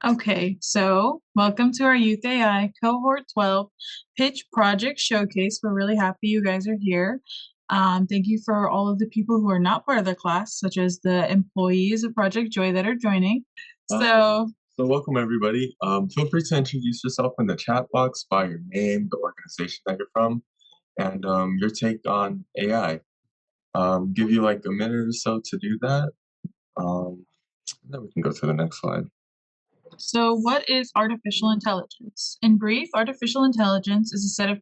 Okay, so welcome to our Youth AI Cohort 12 Pitch Project Showcase. We're really happy you guys are here. Thank you for all of the people who are not part of the class, such as the employees of Project Joy that are joining. So welcome everybody. Feel free to introduce yourself in the chat box by your name, the organization that you're from, and your take on AI. Give you like a minute or so to do that. Then we can go to the next slide. So what is artificial intelligence? In brief, artificial intelligence is a set of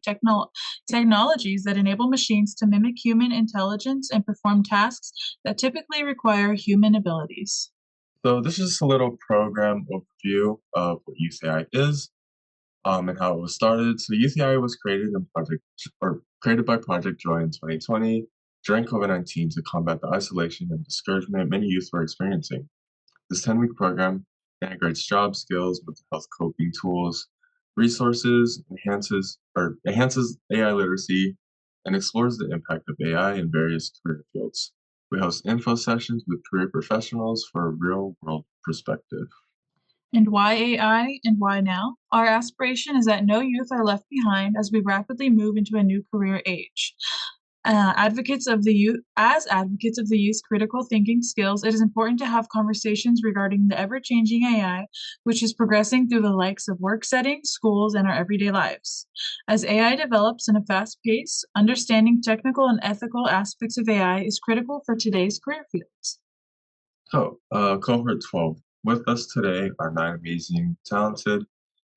technologies that enable machines to mimic human intelligence and perform tasks that typically require human abilities. So this is a little program overview of what Youth AI is and how it was started. So Youth AI was created by Project Joy in 2020 during COVID-19 to combat the isolation and discouragement many youth were experiencing. This 10-week program integrates job skills with health coping tools, resources, enhances AI literacy, and explores the impact of AI in various career fields. We host info sessions with career professionals for a real-world perspective. And why AI and why now? Our aspiration is that no youth are left behind as we rapidly move into a new career age. As advocates of the youth's critical thinking skills, it is important to have conversations regarding the ever-changing AI, which is progressing through the likes of work settings, schools, and our everyday lives. As AI develops in a fast pace, understanding technical and ethical aspects of AI is critical for today's career fields. So, Cohort 12. With us today are 9 amazing, talented,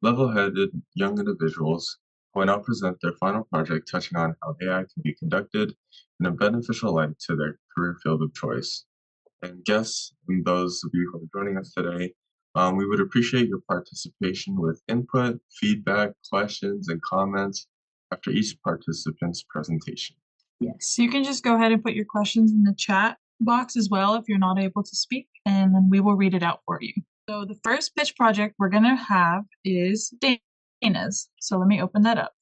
level-headed young individuals who will now present their final project touching on how AI can be conducted in a beneficial light to their career field of choice. And guests, and those of you who are joining us today, we would appreciate your participation with input, feedback, questions, and comments after each participant's presentation. Yes, you can just go ahead and put your questions in the chat box as well if you're not able to speak, and then we will read it out for you. So the first pitch project we're going to have is Dana's. So let me open that up.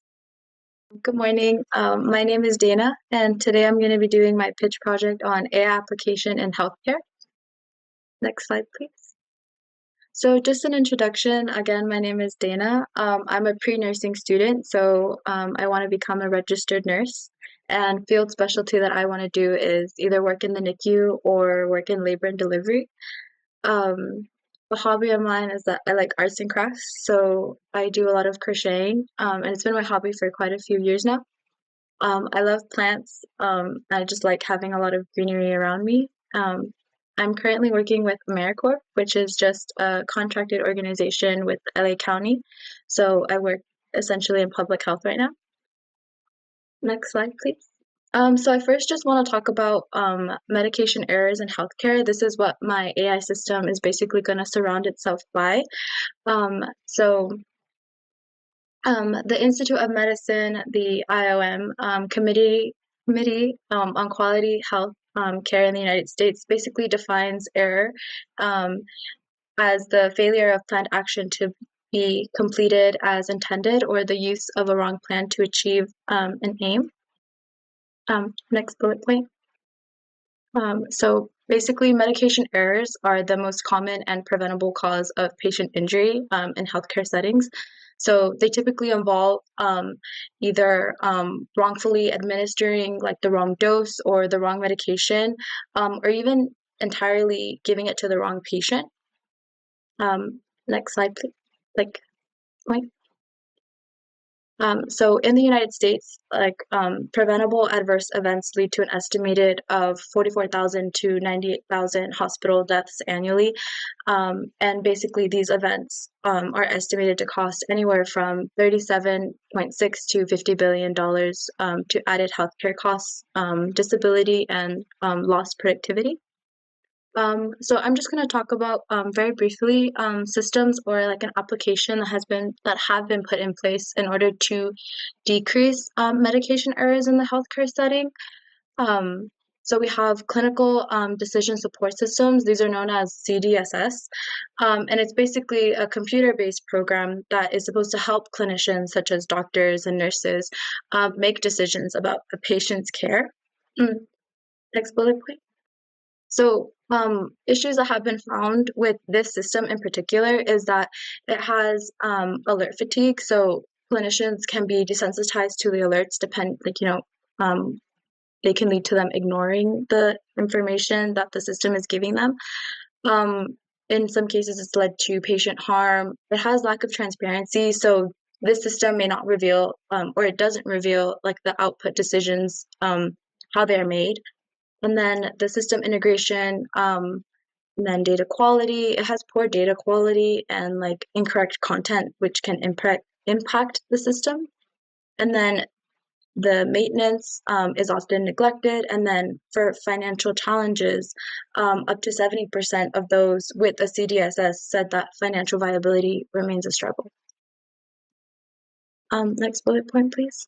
Good morning. My name is Dana, and today I'm going to be doing my pitch project on AI application in healthcare. Next slide, please. So just an introduction. Again, my name is Dana. I'm a pre-nursing student, so I want to become a registered nurse. And field specialty that I want to do is either work in the NICU or work in labor and delivery. A hobby of mine is that I like arts and crafts, so I do a lot of crocheting, and it's been my hobby for quite a few years now. I love plants. I just like having a lot of greenery around me. I'm currently working with AmeriCorps, which is just a contracted organization with LA County, so I work essentially in public health right now. Next slide, please. So I first just want to talk about medication errors in healthcare. This is what my AI system is basically going to surround itself by. The Institute of Medicine, the IOM Committee on Quality Health Care in the United States basically defines error as the failure of planned action to be completed as intended or the use of a wrong plan to achieve an aim. Next bullet point. So basically, medication errors are the most common and preventable cause of patient injury in healthcare settings. So they typically involve either wrongfully administering like the wrong dose or the wrong medication, or even entirely giving it to the wrong patient. Next slide, please. So in the United States, preventable adverse events lead to an estimated of 44,000 to 98,000 hospital deaths annually. And basically these events are estimated to cost anywhere from $37.6 to $50 billion to added healthcare costs, disability, and lost productivity. So I'm just going to talk about very briefly systems or like an application that have been put in place in order to decrease medication errors in the healthcare setting. So we have clinical decision support systems. These are known as CDSS, and it's basically a computer-based program that is supposed to help clinicians such as doctors and nurses make decisions about a patient's care. Next bullet point. So issues that have been found with this system in particular is that it has alert fatigue. So clinicians can be desensitized to the alerts, they can lead to them ignoring the information that the system is giving them. In some cases, it's led to patient harm. It has lack of transparency. So this system may not reveal, or it doesn't reveal, like the output decisions, how they're made. And then the system integration, and then data quality. It has poor data quality and like incorrect content, which can impact the system. And then the maintenance is often neglected. And then for financial challenges, up to 70% of those with a CDSS said that financial viability remains a struggle. Next bullet point, please.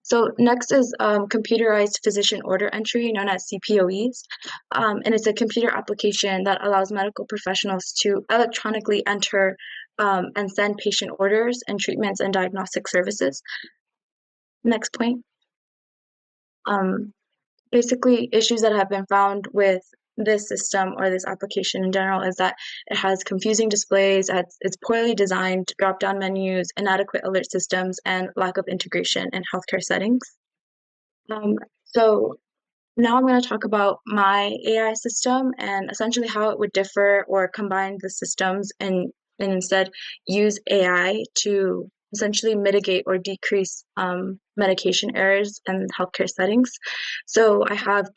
So next is computerized physician order entry, known as CPOEs. And it's a computer application that allows medical professionals to electronically enter and send patient orders and treatments and diagnostic services. Next point. Basically, issues that have been found with this system or this application in general is that it has confusing displays, it's poorly designed drop-down menus, inadequate alert systems, and lack of integration in healthcare settings. So now I'm going to talk about my AI system and essentially how it would differ or combine the systems and instead use AI to essentially mitigate or decrease medication errors in healthcare settings. So I have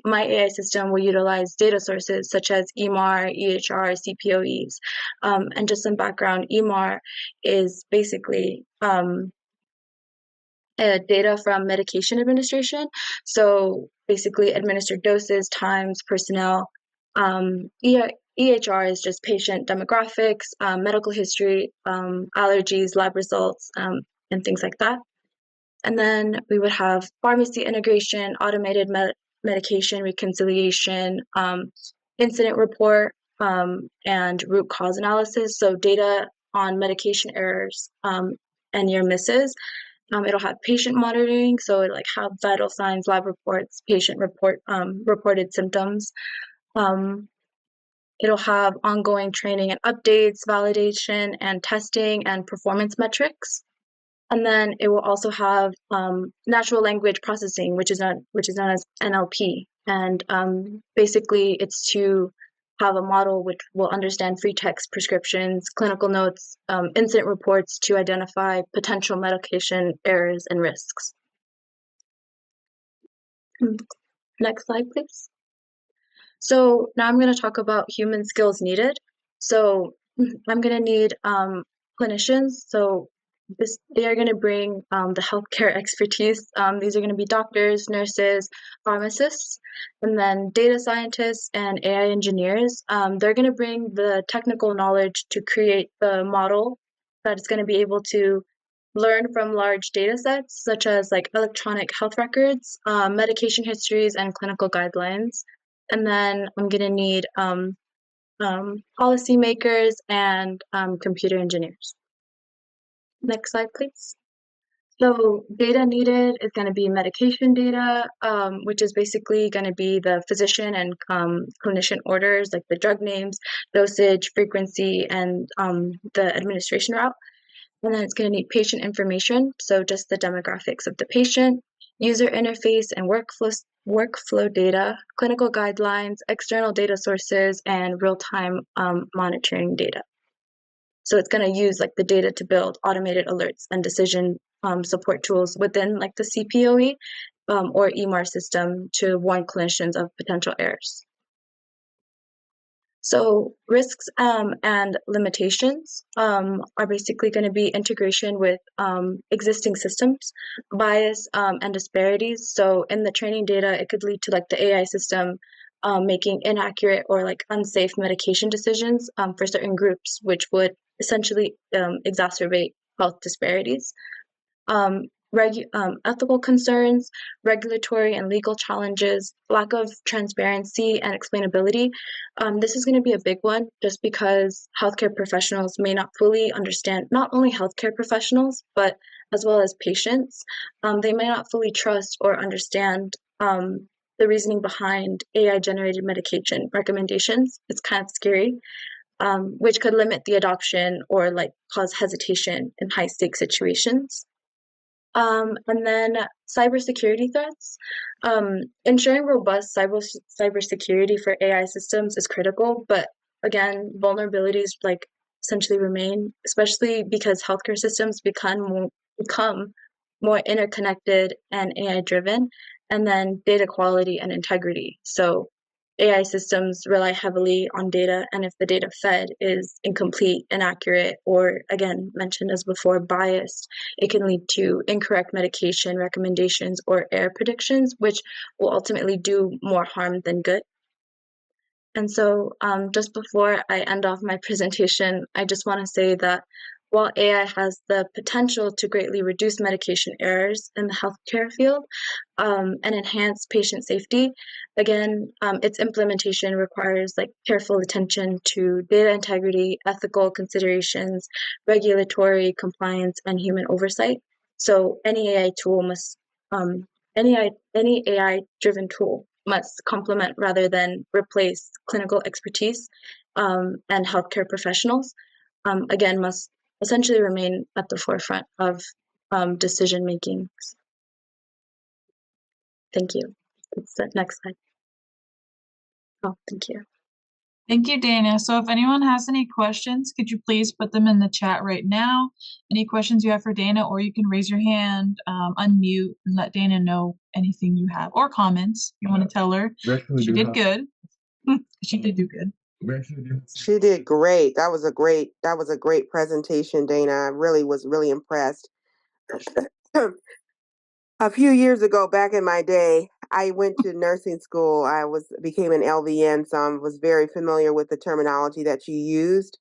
my AI system will utilize data sources such as EMR, EHR, CPOEs. And just some background, EMR is basically data from medication administration. So basically administered doses, times, personnel. EHR is just patient demographics, medical history, allergies, lab results, and things like that. And then we would have pharmacy integration, automated medication reconciliation, incident report, and root cause analysis. So data on medication errors and near misses. It'll have patient monitoring, so it like have vital signs, lab reports, patient reported symptoms. It'll have ongoing training and updates, validation and testing and performance metrics. And then it will also have natural language processing, which is known as NLP. And basically, it's to have a model which will understand free text prescriptions, clinical notes, incident reports to identify potential medication errors and risks. Next slide, please. So now I'm going to talk about human skills needed. So I'm going to need clinicians. So they are going to bring the healthcare expertise. These are going to be doctors, nurses, pharmacists, and then data scientists and AI engineers. They're going to bring the technical knowledge to create the model that is going to be able to learn from large data sets, such as like electronic health records, medication histories, and clinical guidelines. And then I'm going to need policymakers and computer engineers. Next slide, please. So data needed is going to be medication data, which is basically going to be the physician and clinician orders, like the drug names, dosage, frequency, and the administration route. And then it's going to need patient information, so just the demographics of the patient, user interface and workflow data, clinical guidelines, external data sources, and real-time monitoring data. So it's going to use like the data to build automated alerts and decision support tools within like the CPOE or EMR system to warn clinicians of potential errors. So risks and limitations are basically going to be integration with existing systems, bias and disparities. So in the training data, it could lead to like the AI system making inaccurate or like unsafe medication decisions for certain groups, which would essentially exacerbate health disparities. Ethical concerns, regulatory and legal challenges, lack of transparency and explainability. This is going to be a big one just because healthcare professionals may not fully understand, not only healthcare professionals, but as well as patients, they may not fully trust or understand the reasoning behind AI-generated medication recommendations. It's kind of scary, which could limit the adoption or like cause hesitation in high-stakes situations. And then cybersecurity threats. Ensuring robust cybersecurity for AI systems is critical, but again, vulnerabilities like essentially remain, especially because healthcare systems become more interconnected and AI driven, and then data quality and integrity. So AI systems rely heavily on data, and if the data fed is incomplete, inaccurate, or again, mentioned as before, biased, it can lead to incorrect medication recommendations or error predictions, which will ultimately do more harm than good. And so, just before I end off my presentation, I just want to say that while AI has the potential to greatly reduce medication errors in the healthcare field and enhance patient safety, again, its implementation requires like careful attention to data integrity, ethical considerations, regulatory compliance, and human oversight. So any AI tool must any AI-driven tool must complement rather than replace clinical expertise and healthcare professionals. Again, must essentially remain at the forefront of decision making. Thank you. It's the next slide. Oh, thank you. Thank you, Dana. So if anyone has any questions, could you please put them in the chat right now? Any questions you have for Dana, or you can raise your hand, unmute, and let Dana know anything you have, or comments you want to tell her. She did good. She did do good. She did great. That was a great presentation, Dana. I was really impressed. A few years ago, back in my day, I went to nursing school. Became an LVN, so I was very familiar with the terminology that you used.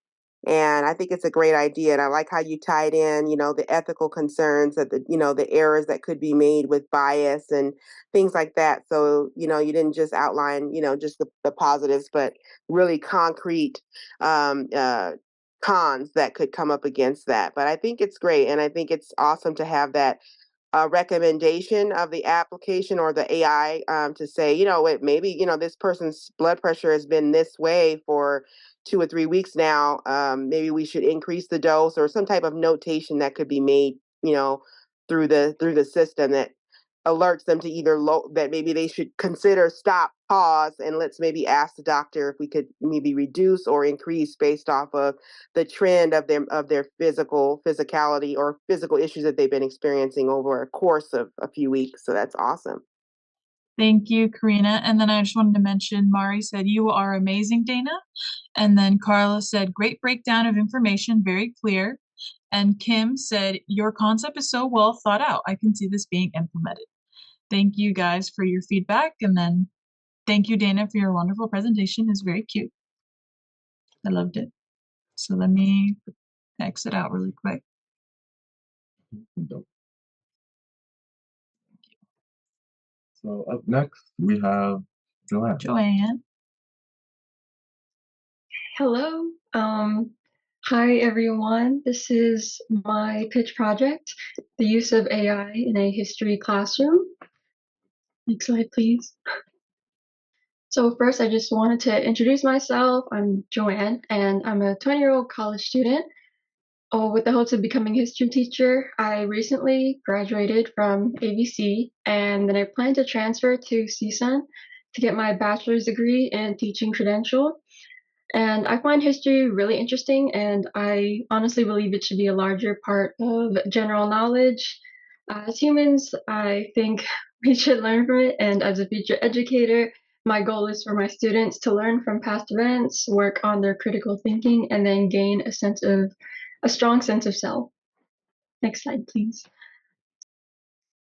And I think it's a great idea. And I like how you tied in, the ethical concerns that the errors that could be made with bias and things like that. So, you didn't just outline, just the positives, but really concrete cons that could come up against that. But I think it's great. And I think it's awesome to have that recommendation of the application or the AI to say, maybe, this person's blood pressure has been this way for 2 or 3 weeks now. Maybe we should increase the dose, or some type of notation that could be made, through the system that alerts them to either that maybe they should consider stop, pause, and let's maybe ask the doctor if we could maybe reduce or increase based off of the trend of their physicality or physical issues that they've been experiencing over a course of a few weeks. So that's awesome. Thank you, Karina. And then I just wanted to mention, Mari said, "You are amazing, Dana." And then Carla said, "Great breakdown of information, very clear." And Kim said, "Your concept is so well thought out. I can see this being implemented." Thank you guys for your feedback. And then thank you, Dana, for your wonderful presentation. It's very cute. I loved it. So let me exit out really quick. So up next, we have Joanne. Joanne. Hello. Hi, everyone. This is my pitch project, the use of AI in a history classroom. Next slide, please. So first, I just wanted to introduce myself. I'm Joanne, and I'm a 20-year-old college student. With the hopes of becoming a history teacher, I recently graduated from ABC, and then I plan to transfer to CSUN to get my bachelor's degree and teaching credential. And I find history really interesting, and I honestly believe it should be a larger part of general knowledge. As humans, I think we should learn from it, and as a future educator, my goal is for my students to learn from past events, work on their critical thinking, and then gain a strong sense of self. Next slide, please.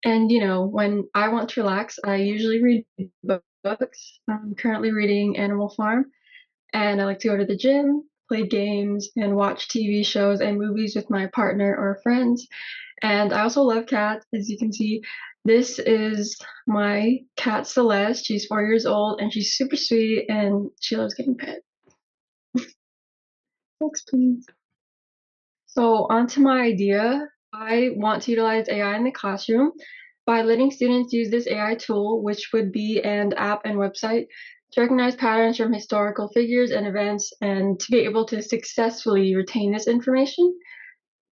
And when I want to relax, I usually read books. I'm currently reading Animal Farm. And I like to go to the gym, play games, and watch TV shows and movies with my partner or friends. And I also love cats, as you can see. This is my cat Celeste. She's 4 years old, and she's super sweet, and she loves getting pet. Next, please. So on to my idea. I want to utilize AI in the classroom by letting students use this AI tool, which would be an app and website, to recognize patterns from historical figures and events and to be able to successfully retain this information.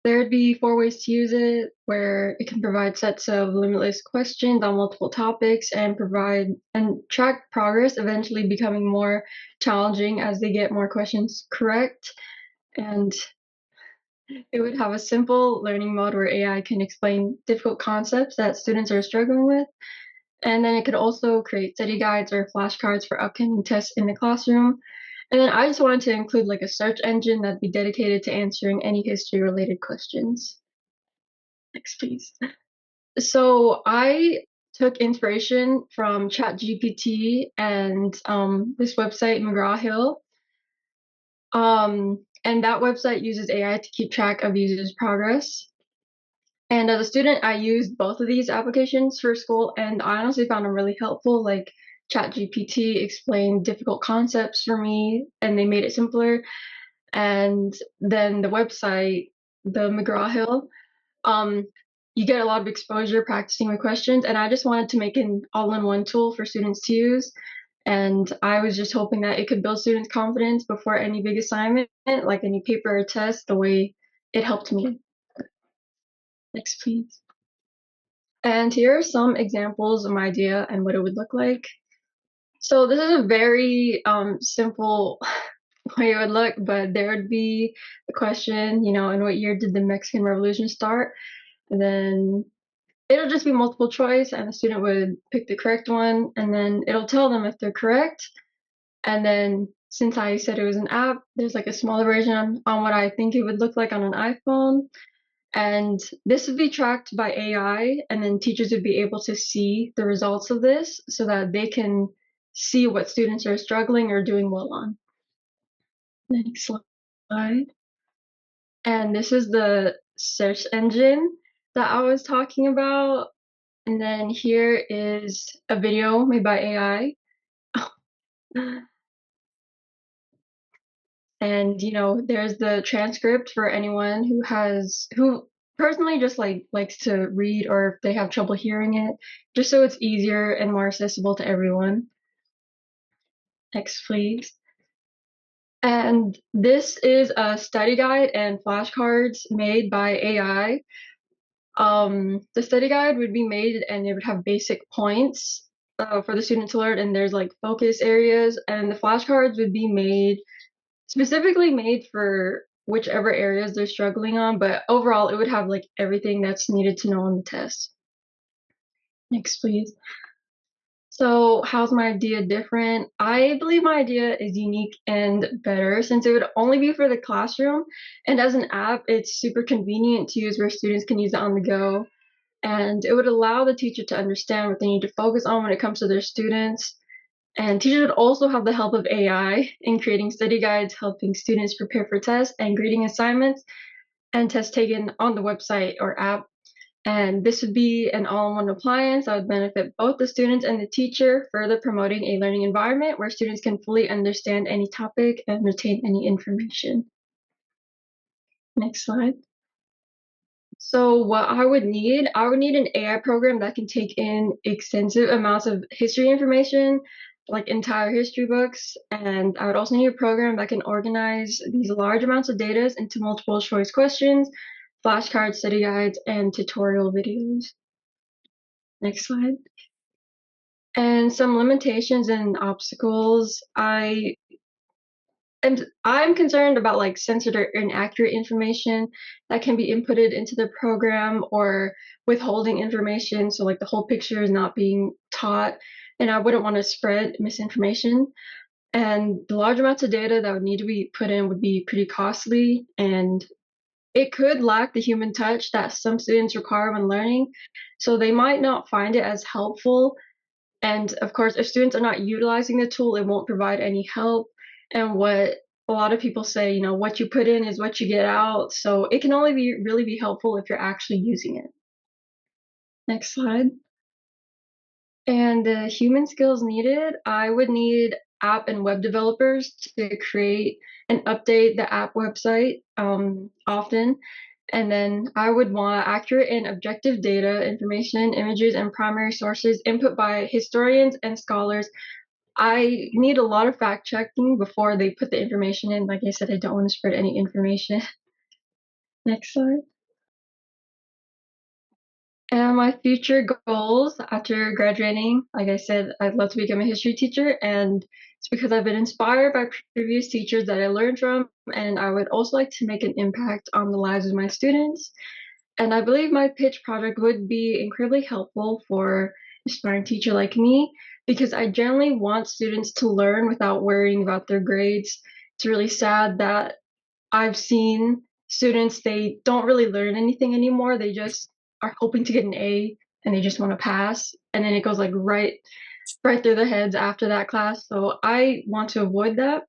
There'd be 4 ways to use it, where it can provide sets of limitless questions on multiple topics and provide and track progress, eventually becoming more challenging as they get more questions correct. And it would have a simple learning mode where AI can explain difficult concepts that students are struggling with. And then it could also create study guides or flashcards for upcoming tests in the classroom. And then I just wanted to include like a search engine that'd be dedicated to answering any history related questions. Next, please. So I took inspiration from ChatGPT and this website, McGraw-Hill. And that website uses AI to keep track of users' progress. And as a student, I used both of these applications for school, and I honestly found them really helpful. Like ChatGPT explained difficult concepts for me, and they made it simpler. And then the website, the McGraw-Hill, um, you get a lot of exposure practicing with questions, and I just wanted to make an all-in-one tool for students to use. And I was just hoping that it could build students' confidence before any big assignment, like any paper or test, the way it helped me. Next, please. And here are some examples of my idea and what it would look like. So this is a very simple way it would look, but there would be a question, in what year did the Mexican Revolution start? And then it'll just be multiple choice, and the student would pick the correct one, and then it'll tell them if they're correct. And then since I said it was an app, there's like a smaller version on what I think it would look like on an iPhone. And this would be tracked by AI, and then teachers would be able to see the results of this so that they can see what students are struggling or doing well on. Next slide. And this is the search engine that I was talking about. And then here is a video made by AI. And there's the transcript for anyone who personally just likes to read, or if they have trouble hearing it, just so it's easier and more accessible to everyone. Next, please. And this is a study guide and flashcards made by AI. The study guide would be made and it would have basic points for the student to learn, and there's like focus areas, and the flashcards would be specifically made for whichever areas they're struggling on, but overall it would have like everything that's needed to know on the test. Next, please. So how's my idea different? I believe my idea is unique and better since it would only be for the classroom, and as an app, it's super convenient to use where students can use it on the go, and it would allow the teacher to understand what they need to focus on when it comes to their students. And teachers would also have the help of AI in creating study guides, helping students prepare for tests and grading assignments and tests taken on the website or app. And this would be an all-in-one appliance that would benefit both the students and the teacher, further promoting a learning environment where students can fully understand any topic and retain any information. Next slide. So what I would need an AI program that can take in extensive amounts of history information, like entire history books, and I would also need a program that can organize these large amounts of data into multiple choice questions, flashcards, study guides, and tutorial videos. Next slide. And some limitations and obstacles. I'm concerned about like censored or inaccurate information that can be inputted into the program, or withholding information, so like the whole picture is not being taught, and I wouldn't want to spread misinformation. And the large amounts of data that would need to be put in would be pretty costly, and it could lack the human touch that some students require when learning, so they might not find it as helpful. And of course, if students are not utilizing the tool, it won't provide any help. And what a lot of people say, what you put in is what you get out. So it can only really be helpful if you're actually using it. Next slide. And the human skills needed, I would need app and web developers to create and update the app website often. And then I would want accurate and objective data, information, images, and primary sources input by historians and scholars. I need a lot of fact checking before they put the information in. Like I said, I don't want to spread any information. Next slide. And my future goals after graduating, like I said, I'd love to become a history teacher, and it's because I've been inspired by previous teachers that I learned from, and I would also like to make an impact on the lives of my students. And I believe my pitch project would be incredibly helpful for aspiring teacher like me, because I generally want students to learn without worrying about their grades. It's really sad that I've seen students, they don't really learn anything anymore. They just are hoping to get an A and they just want to pass. And then it goes like right through their heads after that class. So I want to avoid that.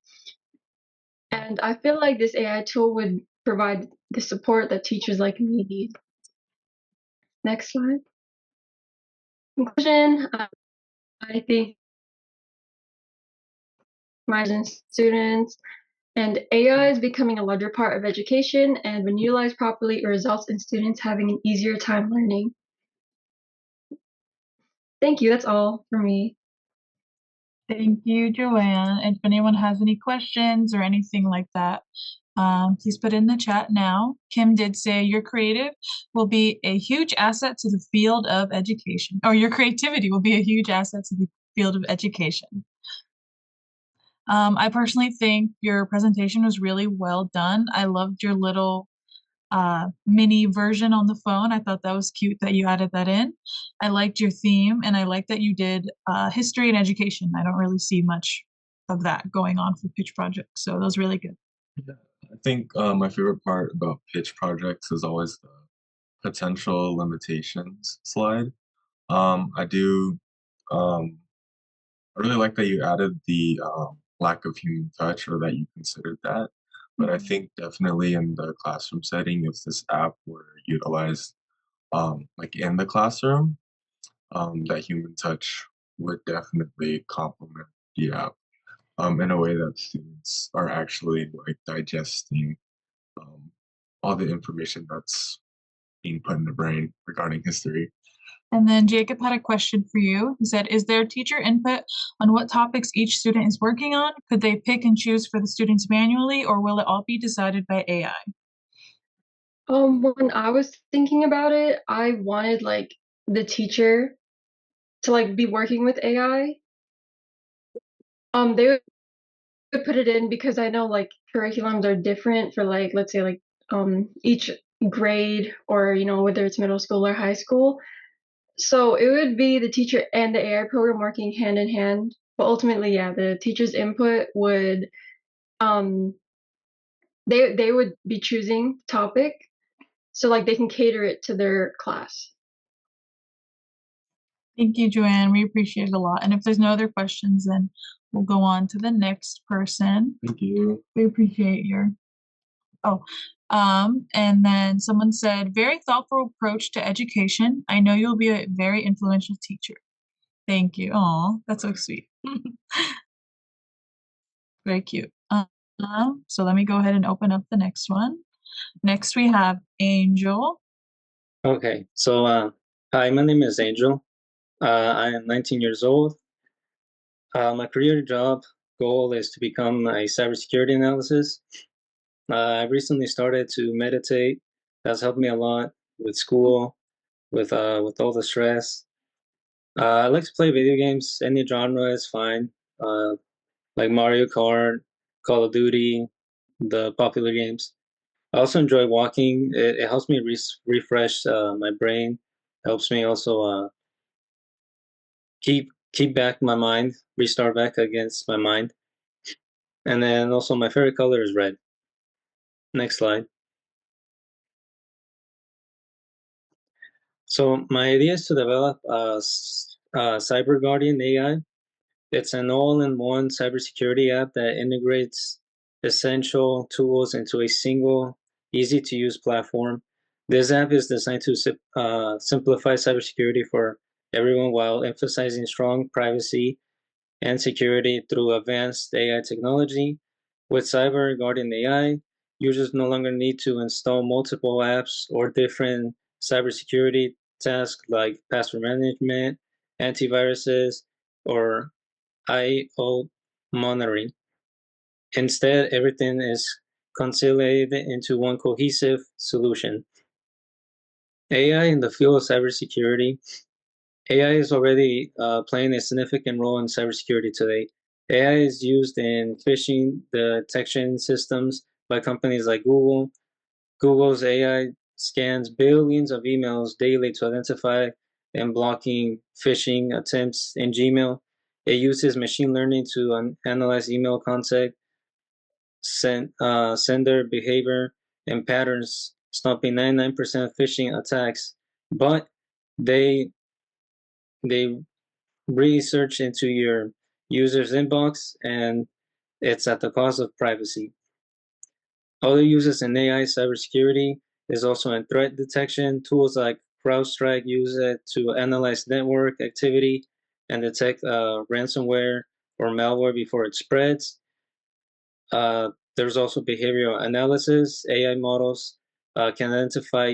And I feel like this AI tool would provide the support that teachers like me need. Next slide. Conclusion, I think my students and AI is becoming a larger part of education, and when utilized properly, it results in students having an easier time learning. Thank you. That's all for me. Thank you, Joanne. And if anyone has any questions or anything like that, please put it in the chat now. Kim did say your creative will be a huge asset to the field of education, or your creativity will be a huge asset to the field of education. I personally think your presentation was really well done. I loved your little mini version on the phone. I thought that was cute that you added that in. I liked your theme, and I like that you did history and education. I don't really see much of that going on for pitch projects, so that was really good. Yeah, I think my favorite part about pitch projects is always the potential limitations slide. I do I really like that you added the lack of human touch, or that you considered that. But I think definitely in the classroom setting, if this app were utilized like in the classroom, that human touch would definitely complement the app in a way that students are actually like digesting um, all the information that's being put in the brain regarding history. And then Jacob had a question for you. He said, is there teacher input on what topics each student is working on? Could they pick and choose for the students manually, or will it all be decided by AI? When I was thinking about it, I wanted like the teacher to like be working with AI. They would put it in because I know like curriculums are different for like, let's say like each grade, or you know, whether it's middle school or high school. So it would be the teacher and the AI program working hand in hand. But ultimately, yeah, the teacher's input would um they would be choosing topic, so like they can cater it to their class. Thank you, Joanne. We appreciate it a lot. And if there's no other questions, then we'll go on to the next person. Thank you. We appreciate your, and then someone said, very thoughtful approach to education. I know you'll be a very influential teacher. Thank you. Oh, that's so sweet. Very cute. So let me go ahead and open up the next one. Next, we have Angel. Okay, so hi, my name is Angel. I am 19 years old. My career job goal is to become a cybersecurity analyst. I recently started to meditate. That's helped me a lot with school, with all the stress. I like to play video games. Any genre is fine. Like Mario Kart, Call of Duty, the popular games. I also enjoy walking. It helps me refresh my brain. Helps me also keep back my mind, restart back against my mind. And then also my favorite color is red. Next slide. So my idea is to develop a Cyber Guardian AI. It's an all-in-one cybersecurity app that integrates essential tools into a single, easy-to-use platform. This app is designed to simplify cybersecurity for everyone while emphasizing strong privacy and security through advanced AI technology. With Cyber Guardian AI, users no longer need to install multiple apps or different cybersecurity tasks like password management, antiviruses, or IO monitoring. Instead, everything is consolidated into one cohesive solution. AI in the field of cybersecurity. AI is already playing a significant role in cybersecurity today. AI is used in phishing detection systems by companies like Google. Google's AI scans billions of emails daily to identify and blocking phishing attempts in Gmail. It uses machine learning to analyze email content, sender behavior, and patterns, stopping 99% of phishing attacks. But they they research into your user's inbox, and it's at the cost of privacy. Other uses in AI cybersecurity is also in threat detection. Tools like CrowdStrike use it to analyze network activity and detect ransomware or malware before it spreads. There's also behavioral analysis. AI models can identify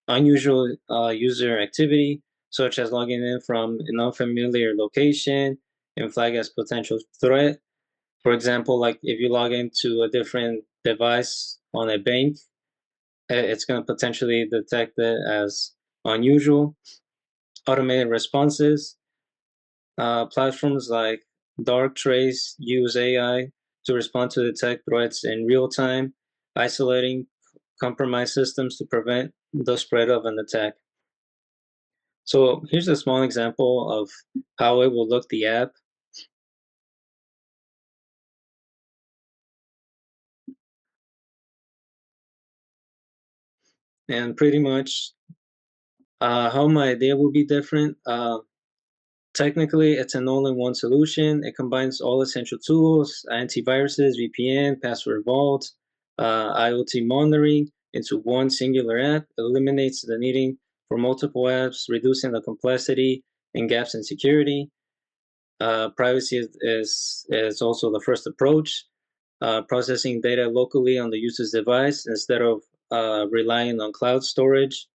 unusual user activity, such as logging in from an unfamiliar location and flag as potential threat. For example, like if you log into a different device on a bank, it's going to potentially detect it as unusual. Automated responses. Platforms like Darktrace use AI to respond to detect threats in real time, isolating compromised systems to prevent the spread of an attack. So here's a small example of how it will look the app. And pretty much how my idea will be different. Technically, it's an all-in-one solution. It combines all essential tools, antiviruses, VPN, password vault, IoT monitoring into one singular app. It eliminates the needing for multiple apps, reducing the complexity and gaps in security. Privacy is also the first approach. Processing data locally on the user's device instead of relying on cloud storage.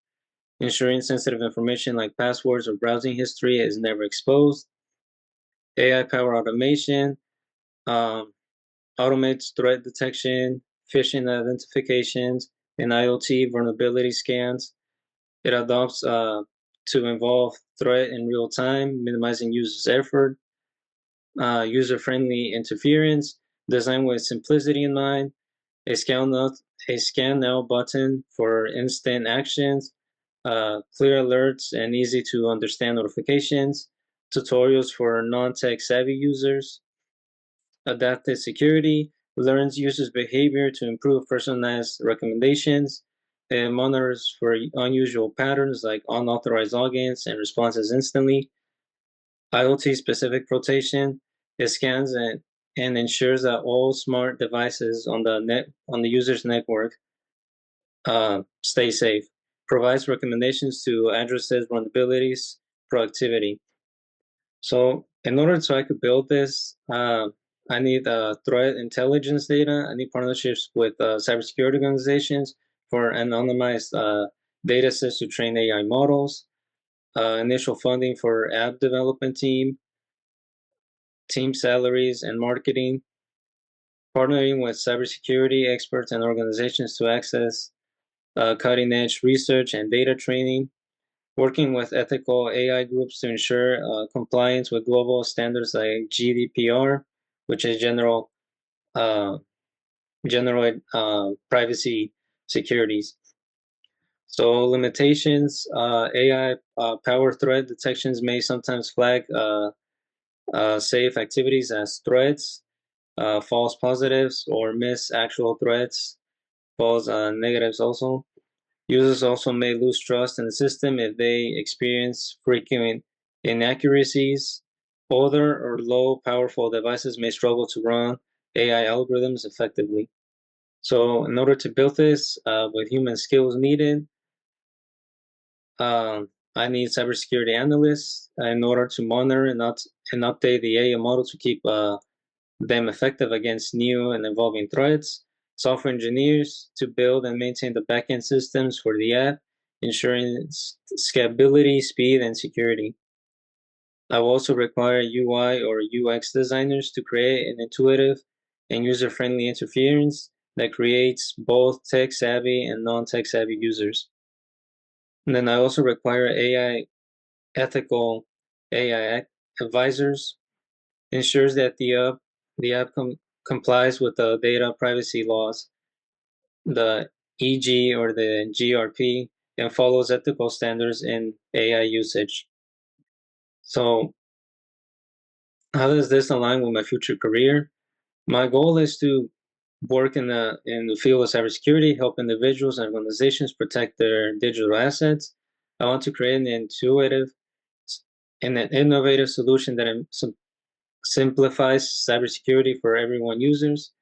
Ensuring sensitive information like passwords or browsing history is never exposed. AI-powered automation automates threat detection, phishing identifications, and IoT vulnerability scans. It adopts to involve threat in real time, minimizing users' effort. User-friendly interference, designed with simplicity in mind. A scan now button for instant actions, clear alerts and easy to understand notifications, tutorials for non-tech savvy users, adaptive security, learns users' behavior to improve personalized recommendations, and monitors for unusual patterns like unauthorized logins and responses instantly. IoT specific protection, it scans and ensures that all smart devices on the user's network stay safe. Provides recommendations to addresses vulnerabilities, productivity. So in order so I could build this, I need threat intelligence data. I need partnerships with cybersecurity organizations for anonymized data sets to train AI models. Initial funding for app development team salaries and marketing. Partnering with cybersecurity experts and organizations to access cutting edge research and data training, working with ethical AI groups to ensure compliance with global standards like GDPR, which is uh, general privacy securities. So limitations, AI power threat detections may sometimes flag safe activities as threats, false positives, or miss actual threats, false negatives also. Users also may lose trust in the system if they experience frequent inaccuracies. Older or low powerful devices may struggle to run AI algorithms effectively. So in order to build this with human skills needed, I need cybersecurity analysts in order to monitor and update the AI model to keep them effective against new and evolving threats. software engineers to build and maintain the backend systems for the app, ensuring its scalability, speed, and security. I will also require UI or UX designers to create an intuitive and user-friendly interference that creates both tech-savvy and non-tech-savvy users. And then I also require ethical AI advisors, ensures that the app complies with the data privacy laws, the EG or the GRP, and follows ethical standards in AI usage. So how does this align with my future career? My goal is to work in the field of cybersecurity, help individuals and organizations protect their digital assets. I want to create an intuitive and an innovative solution that simplifies cybersecurity for everyone users,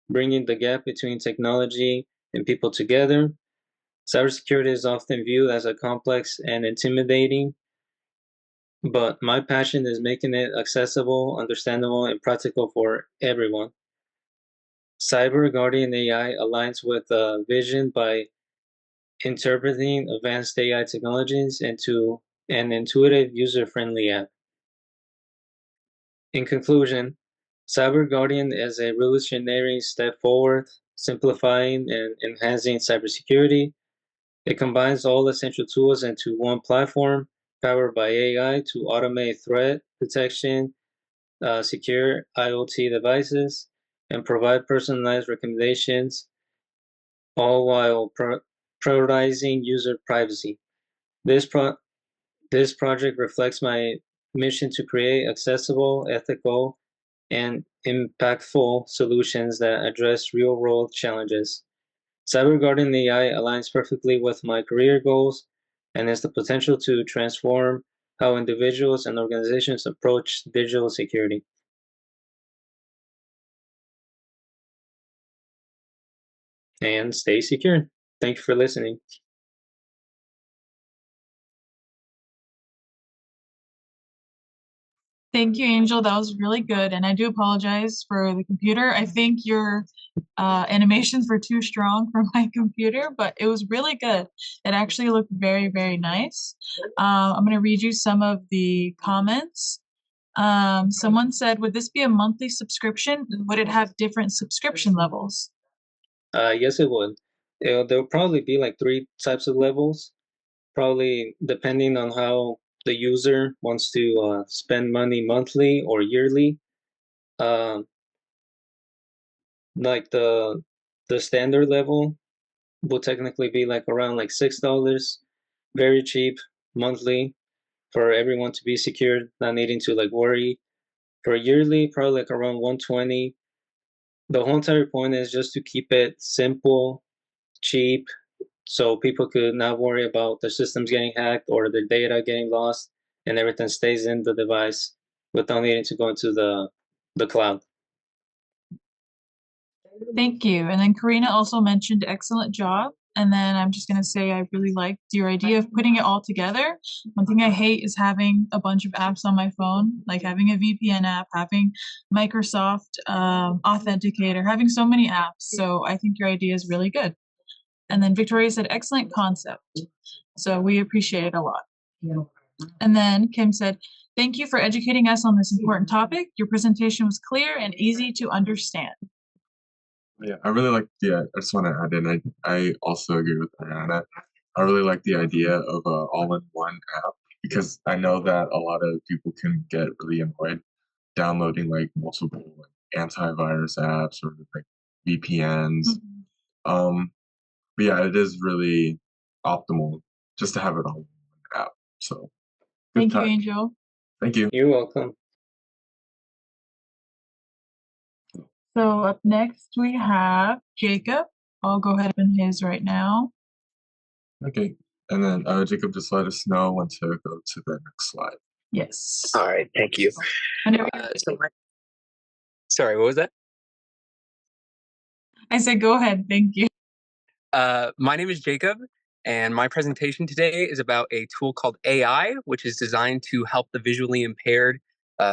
bringing the gap between technology and people together. Cybersecurity is often viewed as a complex and intimidating, but my passion is making it accessible, understandable, and practical for everyone. Cyber Guardian AI aligns with vision by interpreting advanced AI technologies into an intuitive, user-friendly app. In conclusion, Cyber Guardian is a revolutionary step forward, simplifying and enhancing cybersecurity. It combines all essential tools into one platform, powered by AI to automate threat detection, secure IoT devices, and provide personalized recommendations, all while prioritizing user privacy. This project reflects my mission to create accessible, ethical, and impactful solutions that address real-world challenges. Cyber Guardian AI aligns perfectly with my career goals and has the potential to transform how individuals and organizations approach digital security. And stay secure. Thank you for listening. Thank you, Angel. That was really good. And I do apologize for the computer. I think your animations were too strong for my computer, but it was really good. It actually looked very, very nice. I'm going to read you some of the comments. Someone said, would this be a monthly subscription? Would it have different subscription levels? Yes, it would. There'll probably be like 3 types of levels, probably depending on how the user wants to spend money monthly or yearly. Like the standard level will technically be like around like $6, very cheap monthly for everyone to be secured, not needing to like worry. For yearly, probably like around 120. The whole entire point is just to keep it simple, cheap, so people could not worry about their systems getting hacked or their data getting lost, and everything stays in the device without needing to go into the cloud. Thank you. And then Karina also mentioned excellent job. And then I'm just going to say I really liked your idea of putting it all together. One thing I hate is having a bunch of apps on my phone, like having a VPN app, having Microsoft Authenticator, having so many apps. So I think your idea is really good. And then Victoria said, excellent concept. So we appreciate it a lot. And then Kim said, thank you for educating us on this important topic. Your presentation was clear and easy to understand. Yeah, I really like I just want to add in, I also agree with Ariana. I really like the idea of a all-in-one app because I know that a lot of people can get really annoyed downloading like multiple like, antivirus apps or like VPNs. But yeah, it is really optimal just to have it all in one app. So Thank you, Angel. Thank you. You're welcome. So up next we have Jacob. I'll go ahead and his right now. Okay, and then Jacob, just let us know when to go to the next slide. Yes. All right, thank you. Sorry, what was that? I said go ahead, thank you. My name is Jacob, and my presentation today is about a tool called AI, which is designed to help the visually impaired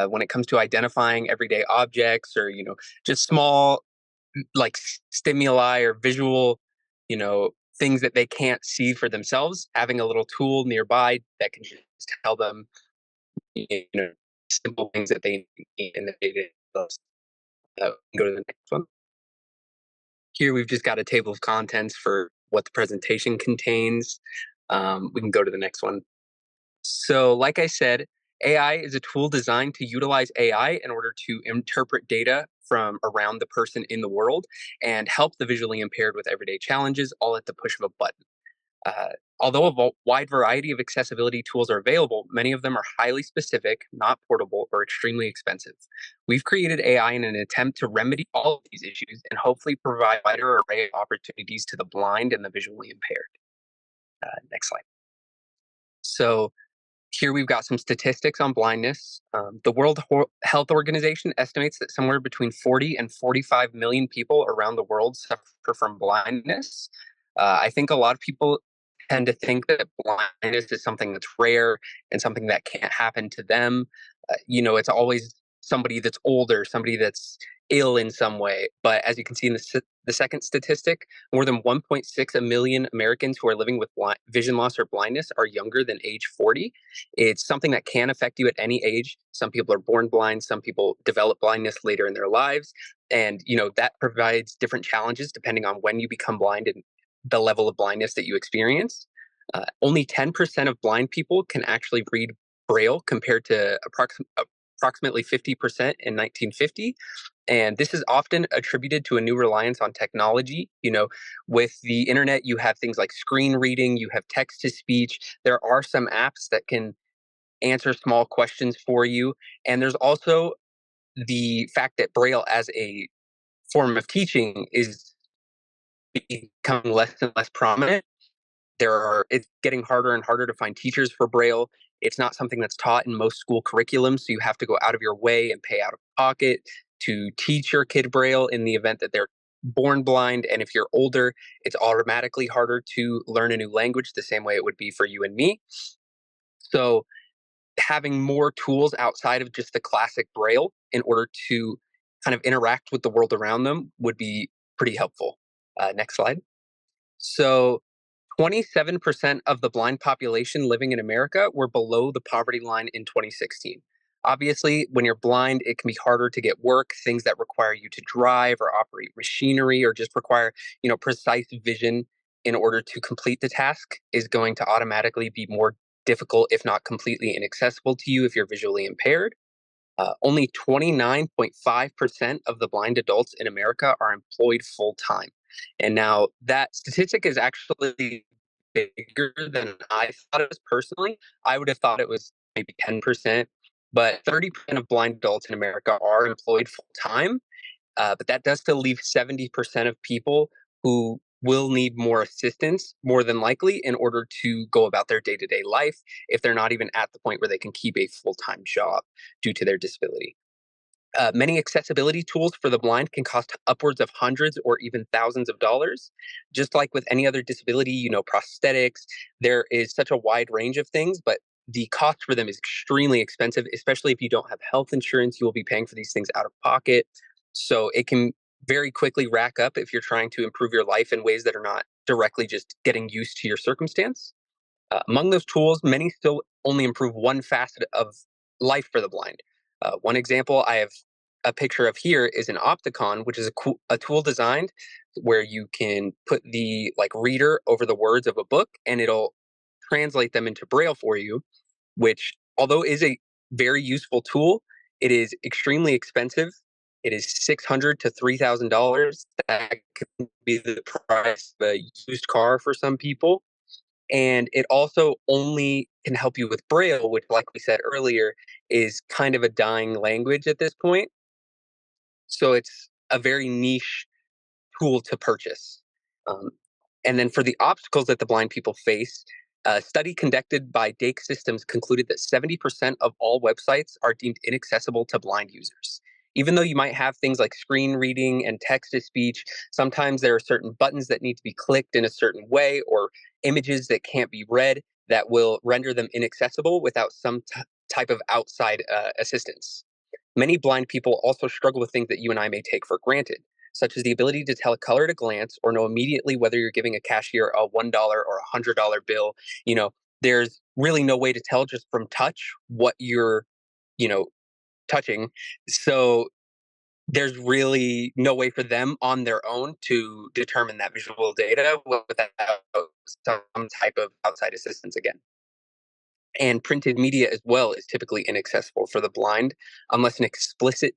when it comes to identifying everyday objects or just small like stimuli or visual, things that they can't see for themselves, having a little tool nearby that can just tell them, you know, simple things that they need in the day-to-day lives. Go to the next one. Here we've just got a table of contents for what the presentation contains. We can go to the next one. So, like I said, AI is a tool designed to utilize AI in order to interpret data from around the person in the world and help the visually impaired with everyday challenges, all at the push of a button. Uh, Although a wide variety of accessibility tools are available, many of them are highly specific, not portable, or extremely expensive. We've created AI in an attempt to remedy all of these issues and hopefully provide a wider array of opportunities to the blind and the visually impaired. Next slide. So, here we've got some statistics on blindness. The Health Organization estimates that somewhere between 40 and 45 million people around the world suffer from blindness. I think a lot of people tend to think that blindness is something that's rare and something that can't happen to them. It's always somebody that's older, somebody that's ill in some way. But as you can see in the second statistic, more than 1.6 million Americans who are living with vision loss or blindness are younger than age 40. It's something that can affect you at any age. Some people are born blind, some people develop blindness later in their lives. And, that provides different challenges depending on when you become blind and the level of blindness that you experience. Only 10% of blind people can actually read Braille compared to approximately 50% in 1950. And this is often attributed to a new reliance on technology. With the internet, you have things like screen reading, you have text to speech. There are some apps that can answer small questions for you. And there's also the fact that Braille as a form of teaching is becoming less and less prominent. It's getting harder and harder to find teachers for Braille. It's not something that's taught in most school curriculums, so you have to go out of your way and pay out of pocket to teach your kid Braille in the event that they're born blind. And if you're older, it's automatically harder to learn a new language the same way it would be for you and me. So having more tools outside of just the classic Braille in order to kind of interact with the world around them would be pretty helpful. Next slide. So 27% of the blind population living in America were below the poverty line in 2016. Obviously, when you're blind, it can be harder to get work, things that require you to drive or operate machinery or just require, precise vision in order to complete the task is going to automatically be more difficult, if not completely inaccessible to you if you're visually impaired. Only 29.5% of the blind adults in America are employed full time. And now that statistic is actually bigger than I thought it was personally. I would have thought it was maybe 10%, but 30% of blind adults in America are employed full time. But that does still leave 70% of people who will need more assistance, more than likely, in order to go about their day to day life if they're not even at the point where they can keep a full time job due to their disability. Many accessibility tools for the blind can cost upwards of hundreds or even thousands of dollars. Just like with any other disability, prosthetics, there is such a wide range of things, but the cost for them is extremely expensive, especially if you don't have health insurance. You will be paying for these things out of pocket. So it can very quickly rack up if you're trying to improve your life in ways that are not directly just getting used to your circumstance. Among those tools, many still only improve one facet of life for the blind. One example I have a picture of here is an Opticon, which is a tool designed where you can put the reader over the words of a book and it'll translate them into Braille for you, which although is a very useful tool, it is extremely expensive. It is $600 to $3,000. That could be the price of a used car for some people. And it also only can help you with Braille, which, like we said earlier, is kind of a dying language at this point. So it's a very niche tool to purchase. Um, and then for the obstacles that the blind people face, a study conducted by Dake Systems concluded that 70% of all websites are deemed inaccessible to blind users. Even though you might have things like screen reading and text to speech, sometimes there are certain buttons that need to be clicked in a certain way or images that can't be read that will render them inaccessible without some type of outside assistance. Many blind people also struggle with things that you and I may take for granted. such as the ability to tell a color at a glance or know immediately whether you're giving a cashier a $1 or a $100 bill. There's really no way to tell just from touch what you're, touching. So there's really no way for them on their own to determine that visual data without some type of outside assistance again. And printed media as well is typically inaccessible for the blind unless an explicit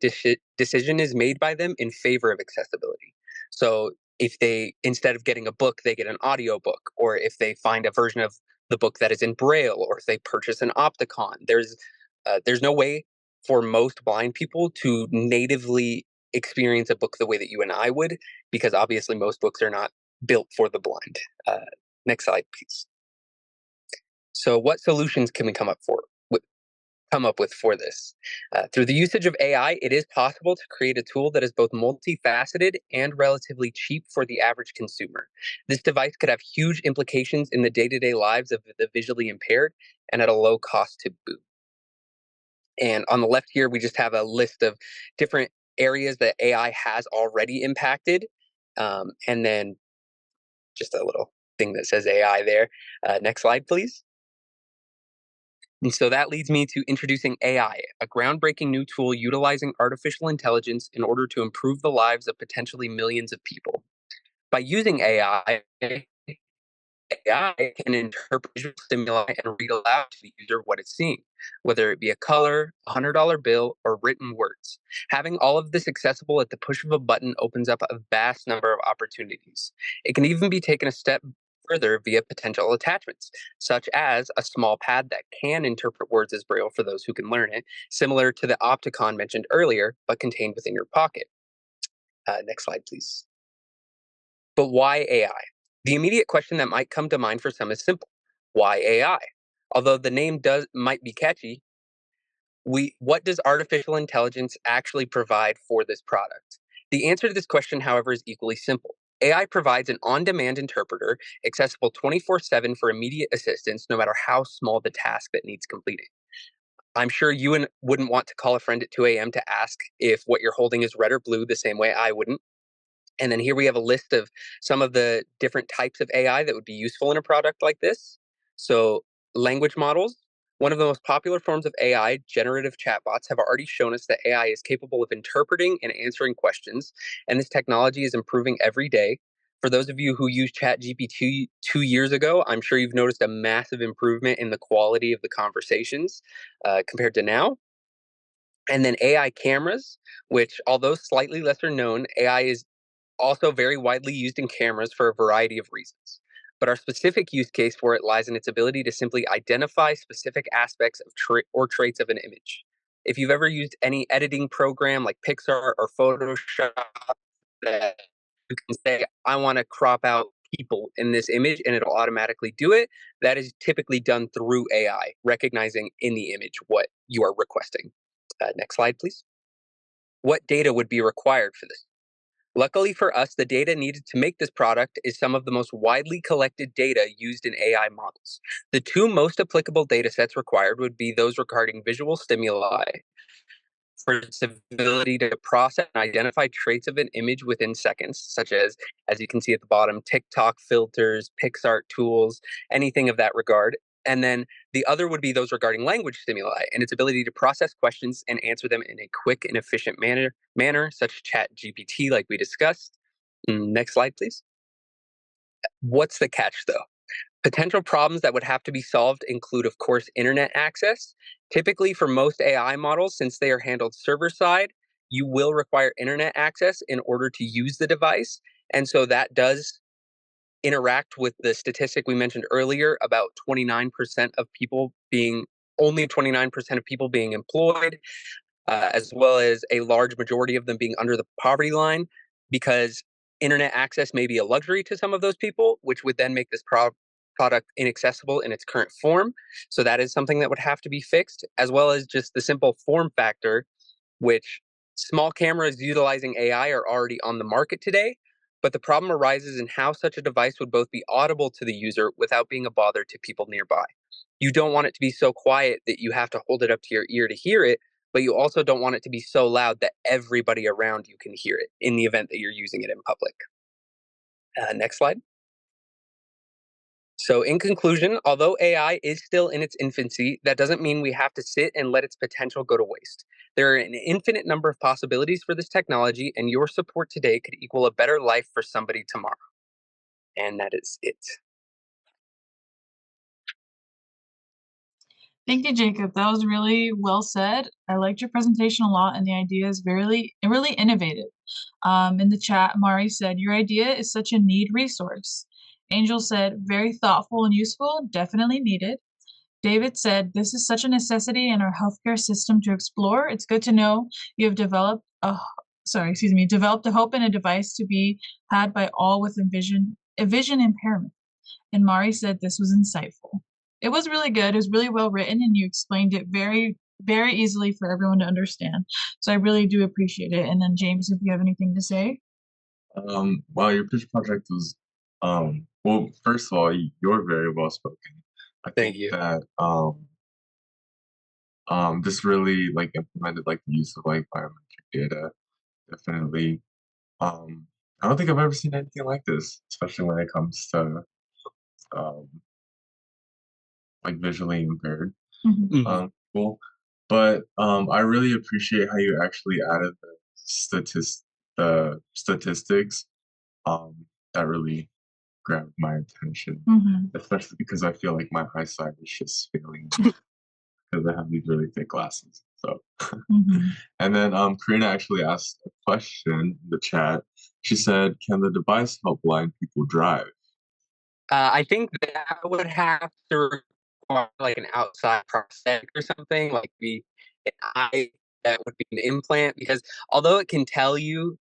decision is made by them in favor of accessibility. So if they, instead of getting a book, they get an audio book, or if they find a version of the book that is in Braille, or if they purchase an Opticon, there's no way for most blind people to natively experience a book the way that you and I would, because obviously most books are not built for the blind. Next slide, please. So what solutions can we come up with for this? Through the usage of AI, it is possible to create a tool that is both multifaceted and relatively cheap for the average consumer. This device could have huge implications in the day-to-day lives of the visually impaired and at a low cost to boot. And on the left here, we just have a list of different areas that AI has already impacted. And then just a little thing that says AI there. Next slide, please. And so that leads me to introducing AI, a groundbreaking new tool utilizing artificial intelligence in order to improve the lives of potentially millions of people. By using AI can interpret visual stimuli and read aloud to the user what it's seeing, whether it be a color, a $100 bill, or written words. Having all of this accessible at the push of a button opens up a vast number of opportunities. It can even be taken a step further via potential attachments, such as a small pad that can interpret words as Braille for those who can learn it, similar to the Opticon mentioned earlier, but contained within your pocket. Next slide, please. But why AI? The immediate question that might come to mind for some is simple. Why AI? Although the name might be catchy, what does artificial intelligence actually provide for this product? The answer to this question, however, is equally simple. AI provides an on-demand interpreter accessible 24/7 for immediate assistance, no matter how small the task that needs completing. I'm sure you wouldn't want to call a friend at 2 a.m. to ask if what you're holding is red or blue the same way I wouldn't. And then here we have a list of some of the different types of AI that would be useful in a product like this. So language models, one of the most popular forms of AI, generative chatbots, have already shown us that AI is capable of interpreting and answering questions, and this technology is improving every day. For those of you who used ChatGPT 2 years ago, I'm sure you've noticed a massive improvement in the quality of the conversations compared to now. And then AI cameras, which, although slightly lesser known, AI is also very widely used in cameras for a variety of reasons. But our specific use case for it lies in its ability to simply identify specific aspects of or traits of an image. If you've ever used any editing program like Pixar or Photoshop, that you can say, I want to crop out people in this image and it'll automatically do it. That is typically done through AI, recognizing in the image what you are requesting. Next slide, please. What data would be required for this? Luckily for us, the data needed to make this product is some of the most widely collected data used in AI models. The two most applicable data sets required would be those regarding visual stimuli, for its ability to process and identify traits of an image within seconds, such as you can see at the bottom, TikTok filters, PixArt tools, anything of that regard. And then the other would be those regarding language stimuli and its ability to process questions and answer them in a quick and efficient manner such as ChatGPT, like we discussed. Next slide, please. What's the catch, though? Potential problems that would have to be solved include, of course, internet access. Typically, for most AI models, since they are handled server side, you will require internet access in order to use the device. And so that does interact with the statistic we mentioned earlier about 29% of people being, only 29% of people being employed, as well as a large majority of them being under the poverty line, because internet access may be a luxury to some of those people, which would then make this product inaccessible in its current form. So that is something that would have to be fixed, as well as just the simple form factor, which small cameras utilizing AI are already on the market today. But the problem arises in how such a device would both be audible to the user without being a bother to people nearby. You don't want it to be so quiet that you have to hold it up to your ear to hear it, but you also don't want it to be so loud that everybody around you can hear it in the event that you're using it in public. Next slide. So in conclusion, although AI is still in its infancy, that doesn't mean we have to sit and let its potential go to waste. There are an infinite number of possibilities for this technology, and your support today could equal a better life for somebody tomorrow. And that is it. Thank you, Jacob. That was really well said. I liked your presentation a lot, and the idea is really innovative. In the chat, Mari said, your idea is such a neat resource. Angel said, very thoughtful and useful, definitely needed. David said, this is such a necessity in our healthcare system to explore. It's good to know you have developed a hope and a device to be had by all with a vision impairment. And Mari said this was insightful. It was really good. It was really well written, and you explained it very, very easily for everyone to understand. So I really do appreciate it. And then James, if you have anything to say. Well, your pitch project was, well, first of all, you're very well spoken. I Thank think you. that this really like implemented like the use of like biometric data. Definitely. I don't think I've ever seen anything like this, especially when it comes to um like visually impaired people. But I really appreciate how you actually added the statistics. That really grabbed my attention, especially because I feel like my eyesight is just failing because I have these really thick glasses. So, and then Karina actually asked a question in the chat. She said, "Can the device help blind people drive?" I think that would have to require like an outside prosthetic or something, like an eye that would be an implant. Because although it can tell you,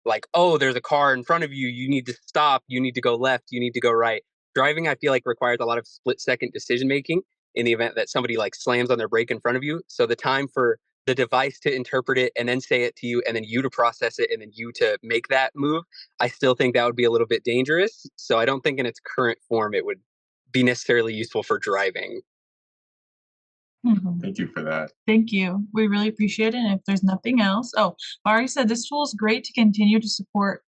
like, oh, there's a car in front of you, you need to stop, you need to go left, you need to go right. Driving, I feel like, requires a lot of split-second decision making in the event that somebody like slams on their brake in front of you. So the time for the device to interpret it and then say it to you, and then you to process it, and then you to make that move, I still think that would be a little bit dangerous. So I don't think in its current form it would be necessarily useful for driving. Thank you for that. Thank you. We really appreciate it. And if there's nothing else, Mari said this tool is great to continue to support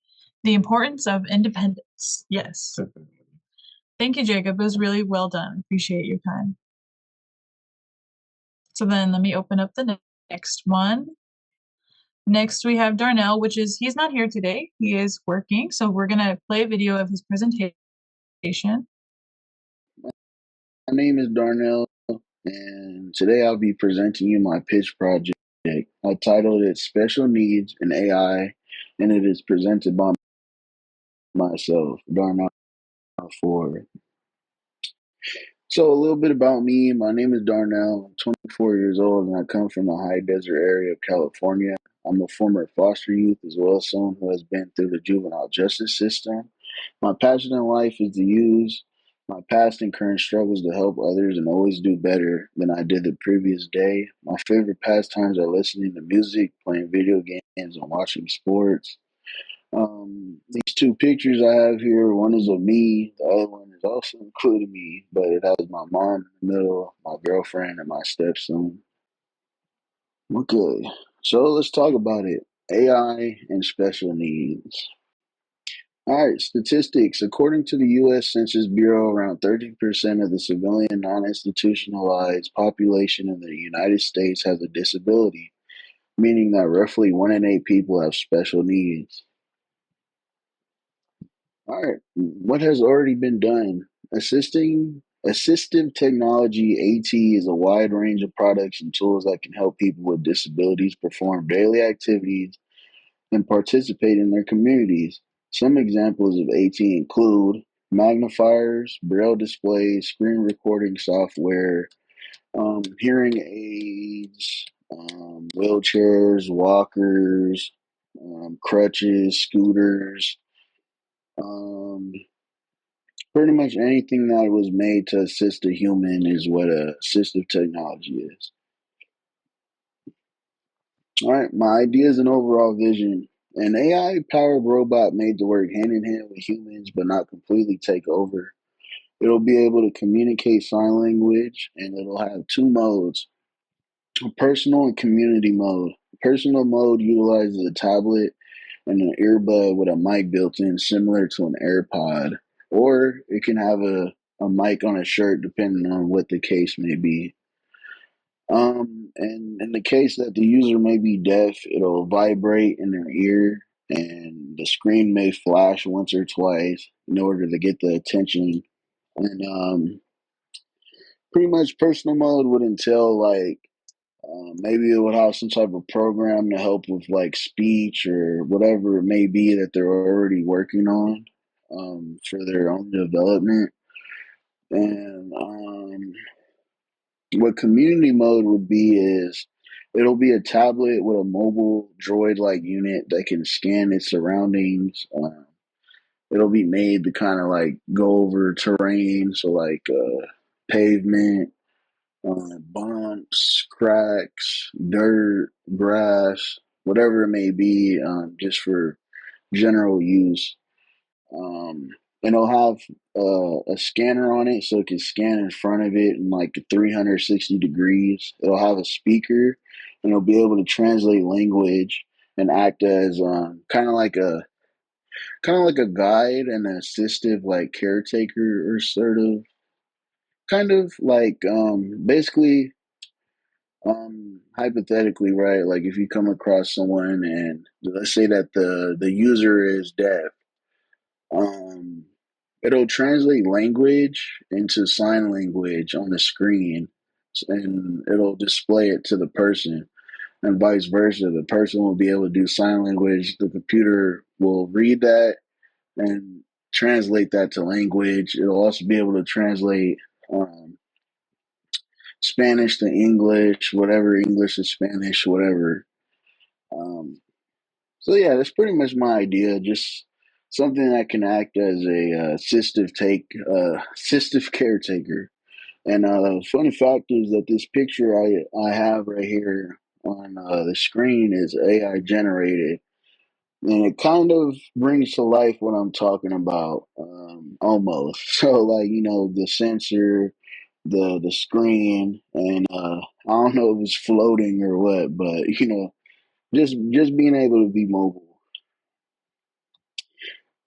the importance of independence. Yes. Definitely. Thank you, Jacob. It was really well done. Appreciate your time. So then let me open up the next one. Next, we have Darnell, he's not here today. He is working. So we're going to play a video of his presentation. My name is Darnell, and today I'll be presenting you my pitch project. I titled it Special Needs in AI, and it is presented by myself, Darnell Ford. So a little bit about me. My name is Darnell. I'm 24 years old, and I come from the high desert area of California. I'm a former foster youth as well as someone who has been through the juvenile justice system. My passion in life is to use my past and current struggles to help others and always do better than I did the previous day. My favorite pastimes are listening to music, playing video games, and watching sports. These two pictures I have here, one is of me, the other one is also including me, but it has my mom in the middle, my girlfriend, and my stepson. Okay, so let's talk about it. AI and special needs. All right, statistics. According to the U.S. Census Bureau, around 30% of the civilian non-institutionalized population in the United States has a disability, meaning that roughly 1 in 8 people have special needs. All right, what has already been done? Assistive technology, AT, is a wide range of products and tools that can help people with disabilities perform daily activities and participate in their communities. Some examples of AT include magnifiers, braille displays, screen recording software, hearing aids, wheelchairs, walkers, crutches, scooters, pretty much anything that was made to assist a human is what assistive technology is. All right, my ideas and overall vision. An AI-powered robot made to work hand-in-hand with humans but not completely take over. It'll be able to communicate sign language, and it'll have 2 modes. Personal and community mode. Personal mode utilizes a tablet and an earbud with a mic built in, similar to an AirPod, or it can have a mic on a shirt, depending on what the case may be. And in the case that the user may be deaf, it'll vibrate in their ear, and the screen may flash once or twice in order to get the attention. And pretty much personal mode would entail like maybe it would have some type of program to help with like speech or whatever it may be that they're already working on for their own development. And what community mode would be is it'll be a tablet with a mobile droid like unit that can scan its surroundings. It'll be made to kind of like go over terrain, so like pavement, bumps, cracks, dirt, grass, whatever it may be, just for general use. Um, and it'll have a scanner on it, so it can scan in front of it in like 360 degrees. It'll have a speaker, and it'll be able to translate language and act as kind of like a guide and an assistive like caretaker, or sort of kind of like basically hypothetically, right, like if you come across someone and let's say that the user is deaf, um it'll translate language into sign language on the screen, and it'll display it to the person, and vice versa. The person will be able to do sign language, the computer will read that and translate that to language. It'll also be able to translate um Spanish to English, whatever English to Spanish, whatever. Um, so yeah, that's pretty much my idea. Just something that can act as a assistive caretaker. And funny fact is that this picture I have right here on the screen is AI generated, and it kind of brings to life what I'm talking about, almost. So like the sensor, the screen, and I don't know if it's floating or what, but just being able to be mobile.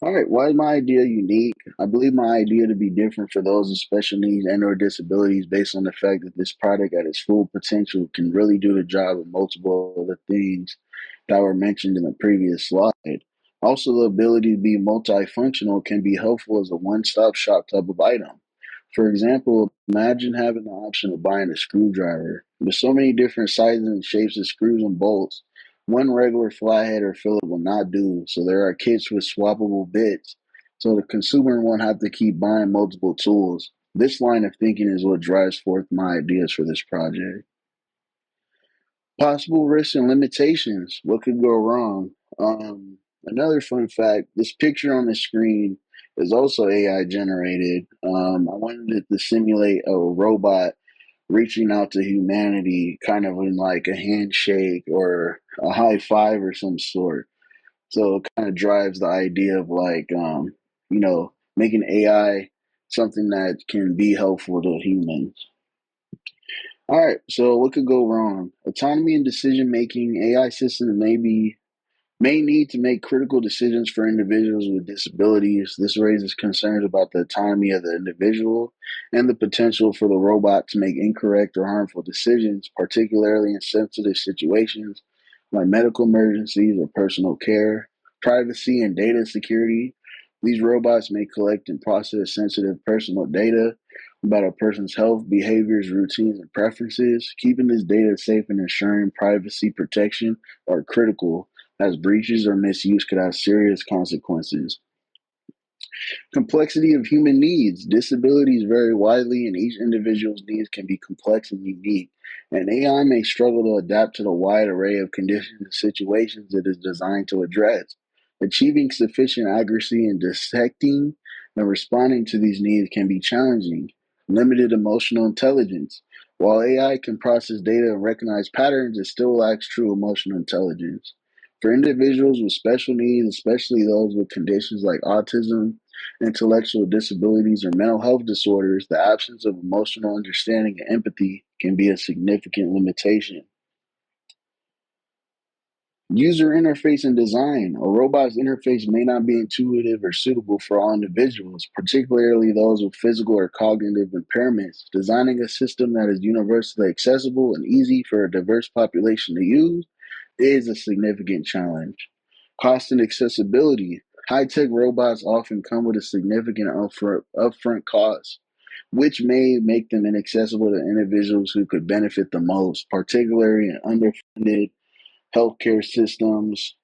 All right, why is my idea unique? I believe my idea to be different for those with special needs and or disabilities based on the fact that this product at its full potential can really do the job of multiple of the things that were mentioned in the previous slide. Also, the ability to be multifunctional can be helpful as a one-stop shop type of item. For example, imagine having the option of buying a screwdriver. With so many different sizes and shapes of screws and bolts, one regular flathead or fillet will not do, so there are kits with swappable bits, so the consumer won't have to keep buying multiple tools. This line of thinking is what drives forth my ideas for this project. Possible risks and limitations. What could go wrong? Another fun fact, this picture on the screen is also AI generated. I wanted it to simulate a robot reaching out to humanity, kind of in like a handshake or a high five or some sort. So it kind of drives the idea of like, making AI something that can be helpful to humans. All right, so what could go wrong? Autonomy and decision making. AI systems may need to make critical decisions for individuals with disabilities. This raises concerns about the autonomy of the individual and the potential for the robot to make incorrect or harmful decisions, particularly in sensitive situations like medical emergencies or personal care. Privacy and data security. These robots may collect and process sensitive personal data about a person's health, behaviors, routines, and preferences. Keeping this data safe and ensuring privacy protection are critical, as breaches or misuse could have serious consequences. Complexity of human needs. Disabilities vary widely, and each individual's needs can be complex and unique. And AI may struggle to adapt to the wide array of conditions and situations it is designed to address. Achieving sufficient accuracy in dissecting and responding to these needs can be challenging. Limited emotional intelligence. While AI can process data and recognize patterns, it still lacks true emotional intelligence. For individuals with special needs, especially those with conditions like autism, intellectual disabilities, or mental health disorders, the absence of emotional understanding and empathy can be a significant limitation. User interface and design. A robot's interface may not be intuitive or suitable for all individuals, particularly those with physical or cognitive impairments. Designing a system that is universally accessible and easy for a diverse population to use is a significant challenge. Cost and accessibility. High-tech robots often come with a significant upfront cost, which may make them inaccessible to individuals who could benefit the most, particularly in underfunded healthcare systems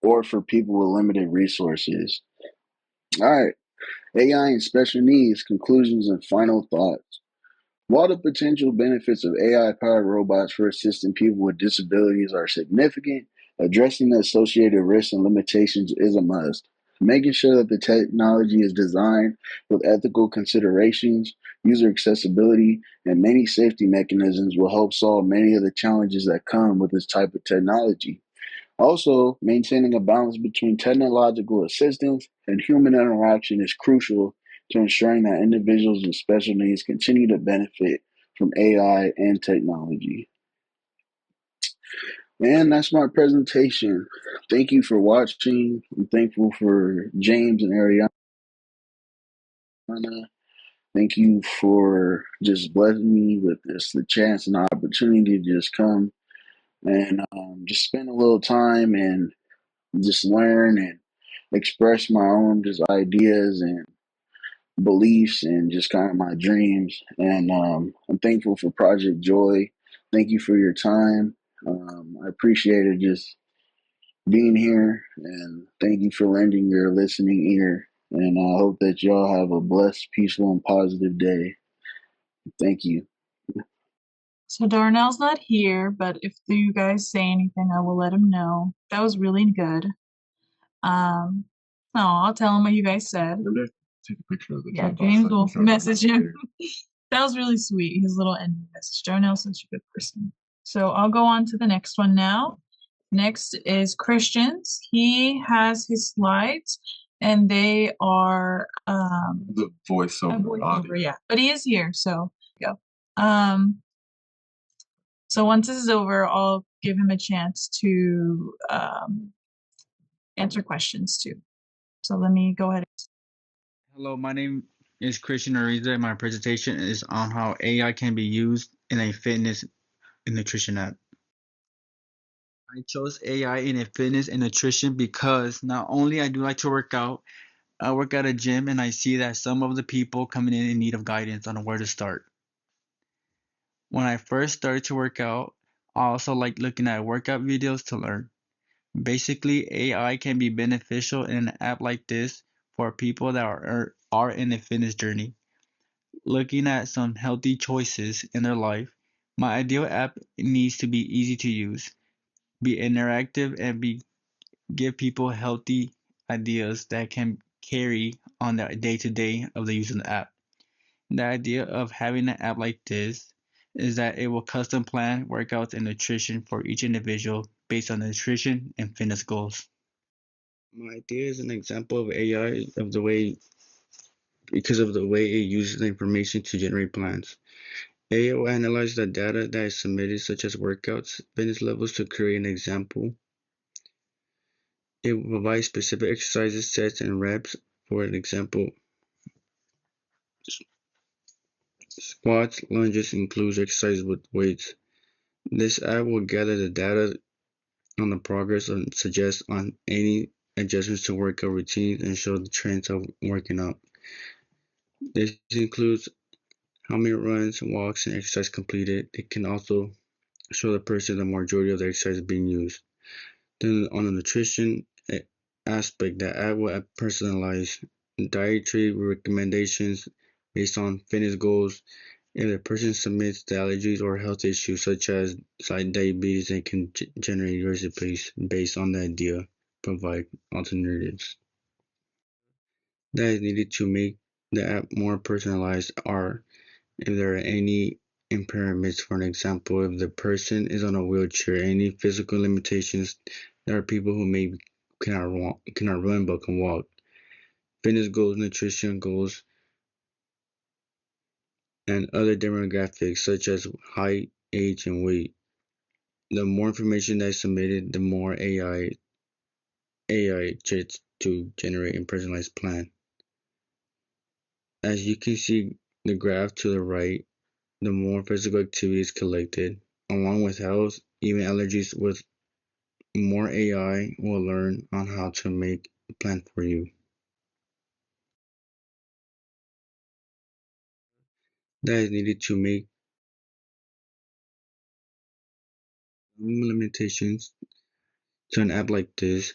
or for people with limited resources. All right, AI and special needs, conclusions and final thoughts. While the potential benefits of AI powered robots for assisting people with disabilities are significant, addressing the associated risks and limitations is a must. Making sure that the technology is designed with ethical considerations, user accessibility, and many safety mechanisms will help solve many of the challenges that come with this type of technology. Also, maintaining a balance between technological assistance and human interaction is crucial to ensuring that individuals with special needs continue to benefit from AI and technology. And that's my presentation. Thank you for watching. I'm thankful for James and Ariana. Thank you for just blessing me with the chance and the opportunity to just come and just spend a little time and just learn and express my own just ideas and beliefs and just kind of my dreams. And I'm thankful for Project Joy. Thank you for your time. I appreciated just being here, and thank you for lending your listening ear. And I hope that y'all have a blessed, peaceful, and positive day. Thank you. So Darnell's not here, but if you guys say anything, I will let him know. That was really good. I'll tell him what you guys said. Maybe I take a picture of the Yeah, chat box James so I will can show it message on him. That was really sweet. His little ending message. Darnell's such a good person. So I'll go on to the next one now. Next is Christian's. He has his slides, and they are the voiceover audio. yeah. But he is here, so go. So once this is over, I'll give him a chance to answer questions too. So let me go ahead. Hello, my name is Christian Ariza, and my presentation is on how AI can be used in a fitness and nutrition app. I chose AI in a fitness and nutrition because not only I do like to work out, I work at a gym and I see that some of the people coming in need of guidance on where to start. When I first started to work out, I also like looking at workout videos to learn. Basically, AI can be beneficial in an app like this for people that are in a fitness journey, looking at some healthy choices in their life. My ideal app needs to be easy to use, be interactive, and give people healthy ideas that can carry on the day-to-day of the use of the app. The idea of having an app like this is that it will custom plan workouts and nutrition for each individual based on nutrition and fitness goals. My idea is an example of AI because of the way it uses the information to generate plans. AI will analyze the data that is submitted, such as workouts, fitness levels, to create an example. It will provide specific exercises, sets, and reps. For an example, squats, lunges includes exercises with weights. This app will gather the data on the progress and suggest on any adjustments to workout routines and show the trends of working out. This includes how many runs, walks, and exercise completed. It can also show the person the majority of the exercise being used. Then on the nutrition aspect, the app will personalize dietary recommendations based on fitness goals. If the person submits the allergies or health issues such as diabetes, they can generate recipes based on the idea, provide alternatives. That is needed to make the app more personalized are if there are any impairments. For an example, if the person is on a wheelchair, any physical limitations, there are people who maybe cannot run but can walk. Fitness goals, nutrition goals, and other demographics such as height, age, and weight. The more information that is submitted, the more AI checks to generate a personalized plan. As you can see the graph to the right, the more physical activity is collected, along with health, even allergies. With more AI will learn on how to make a plan for you. That is needed to make limitations to an app like this.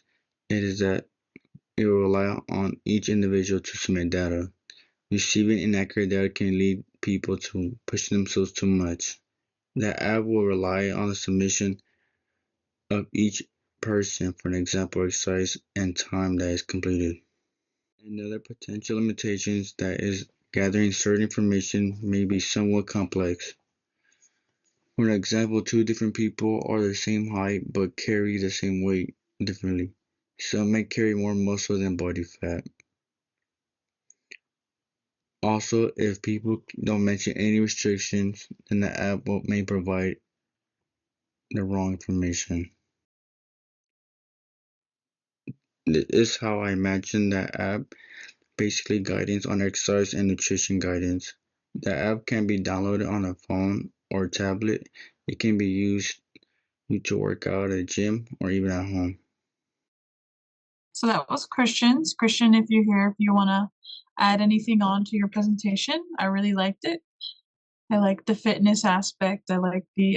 It is that it will rely on each individual to submit data. Receiving inaccurate data can lead people to push themselves too much. The app will rely on the submission of each person for an example exercise and time that is completed. Another potential limitations that is gathering certain information may be somewhat complex. For example, two different people are the same height but carry the same weight differently. Some may carry more muscle than body fat. Also, if people don't mention any restrictions, then the app may provide the wrong information. This is how I imagine the app, basically guidance on exercise and nutrition guidance. The app can be downloaded on a phone or tablet. It can be used to work out at a gym or even at home. So that was Christian's. Christian, if you're here, if you want to add anything on to your presentation, I really liked it. I like the fitness aspect. I like the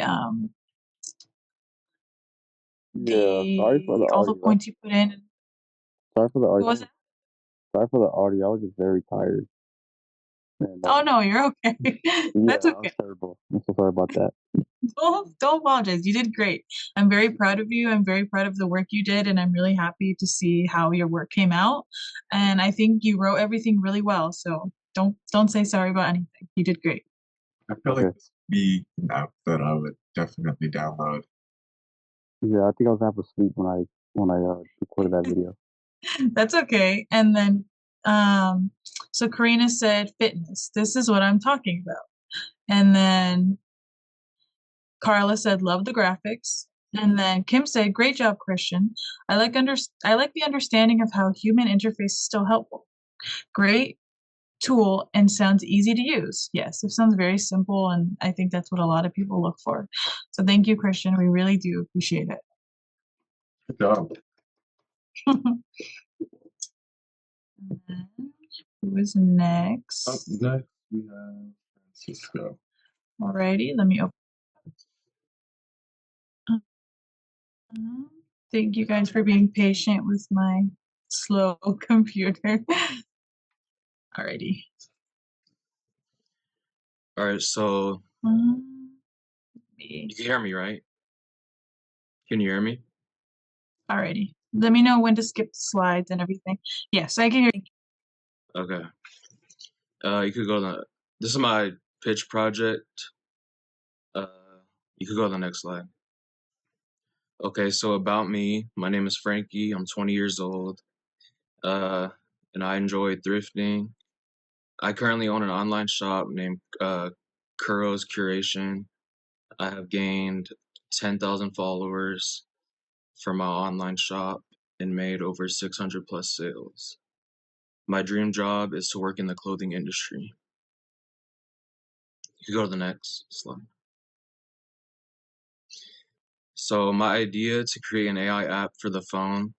Yeah, sorry for the all the audio. points you put in. Sorry for the What was audio. it? Sorry for the audio. I was just very tired. And Oh no, you're okay. yeah, That's I was okay. terrible. I'm so sorry about that. Don't apologize. You did great. I'm very proud of you. I'm very proud of the work you did, and I'm really happy to see how your work came out. And I think you wrote everything really well. So don't say sorry about anything. You did great. I feel Okay. like this would be an app that I would definitely download. Yeah, I think I was half asleep when I recorded that video. That's okay. And then so Karina said fitness. This is what I'm talking about. And then Carla said love the graphics. And then Kim said great job, Christian. I like the understanding of how human interface is still helpful. Great tool and sounds easy to use. Yes, it sounds very simple, and I think that's what a lot of people look for. So thank you, Christian. We really do appreciate it. Good job. And then, who is Up next? next, we have Francisco. Alrighty, let me open. Thank you guys for being patient with my slow computer. Alrighty. All right, so you can hear me, right? Can you hear me? Alrighty. Let me know when to skip the slides and everything. Yes, I can hear you. Okay. You could go to this is my pitch project. You could go to the next slide. Okay, so about me, my name is Frankie. I'm 20 years old, and I enjoy thrifting. I currently own an online shop named Kuro's Curation. I have gained 10,000 followers for my online shop and made over 600 plus sales. My dream job is to work in the clothing industry. You can go to the next slide. So my idea to create an AI app for the phone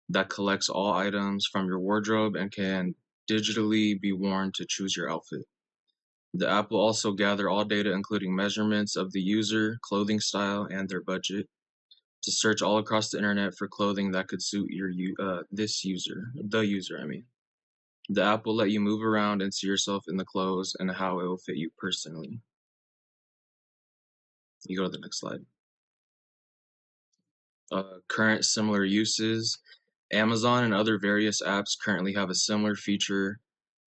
that collects all items from your wardrobe and can digitally be worn to choose your outfit. The app will also gather all data, including measurements of the user, clothing style, and their budget, to search all across the internet for clothing that could suit the user. The app will let you move around and see yourself in the clothes and how it will fit you personally. You go to the next slide. Current similar uses. Amazon and other various apps currently have a similar feature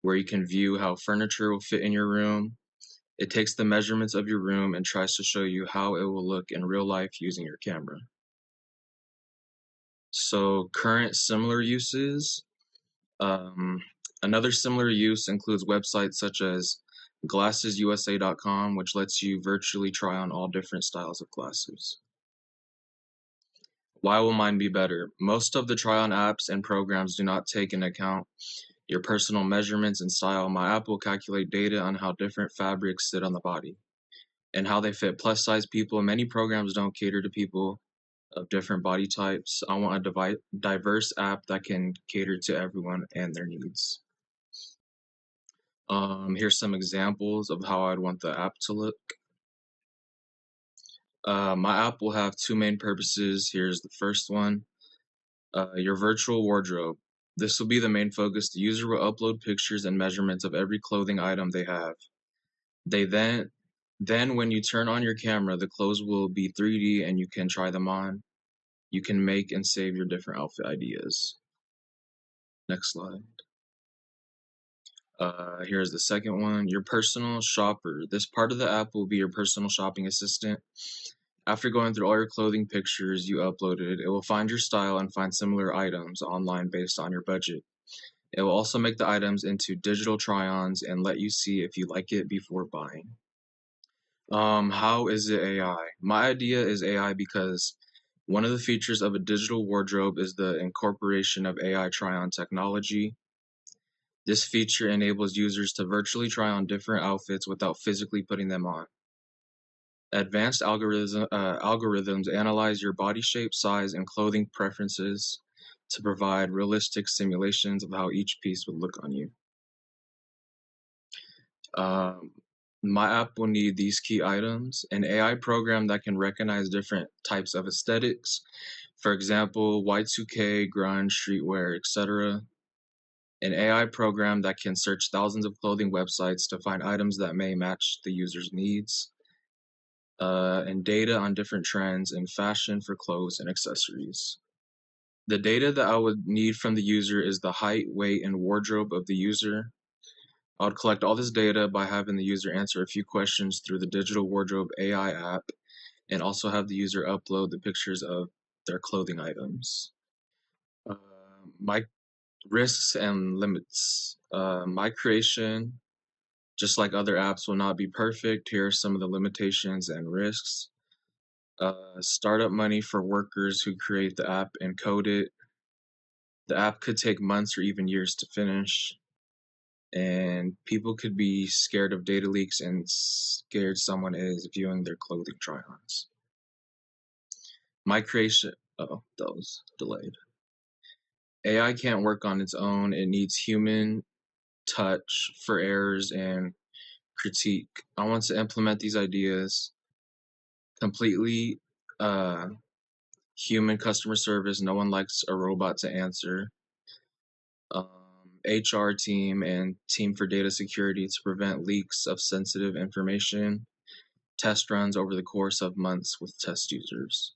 where you can view how furniture will fit in your room. It takes the measurements of your room and tries to show you how it will look in real life using your camera. So current similar uses. Another similar use includes websites such as GlassesUSA.com, which lets you virtually try on all different styles of glasses. Why will mine be better? Most of the try-on apps and programs do not take into account your personal measurements and style. My app will calculate data on how different fabrics sit on the body and how they fit plus-size people. Many programs don't cater to people of different body types. I want a diverse app that can cater to everyone and their needs. Here's some examples of how I'd want the app to look. My app will have two main purposes. Here's the first one. Your virtual wardrobe. This will be the main focus. The user will upload pictures and measurements of every clothing item they have. Then when you turn on your camera, the clothes will be 3D and you can try them on. You can make and save your different outfit ideas. Next slide. Here's the second one, your personal shopper. This part of the app will be your personal shopping assistant. After going through all your clothing pictures you uploaded, it will find your style and find similar items online based on your budget. It will also make the items into digital try-ons and let you see if you like it before buying. How is it AI? My idea is AI because one of the features of a digital wardrobe is the incorporation of AI try-on technology. This feature enables users to virtually try on different outfits without physically putting them on. Advanced algorithms analyze your body shape, size, and clothing preferences to provide realistic simulations of how each piece would look on you. My app will need these key items: an AI program that can recognize different types of aesthetics, for example, Y2K, grunge, streetwear, etc. An AI program that can search thousands of clothing websites to find items that may match the user's needs, and data on different trends in fashion for clothes and accessories. The data that I would need from the user is the height, weight, and wardrobe of the user. I would collect all this data by having the user answer a few questions through the Digital Wardrobe AI app, and also have the user upload the pictures of their clothing items. My risks and limits. My creation, just like other apps, will not be perfect. Here are some of the limitations and risks. Startup money for workers who create the app and code it. The app could take months or even years to finish. And people could be scared of data leaks and scared someone is viewing their clothing try-ons. My creation, that was delayed. AI can't work on its own. It needs human touch for errors and critique. I want to implement these ideas completely human customer service. No one likes a robot to answer. HR team and team for data security to prevent leaks of sensitive information. Test runs over the course of months with test users.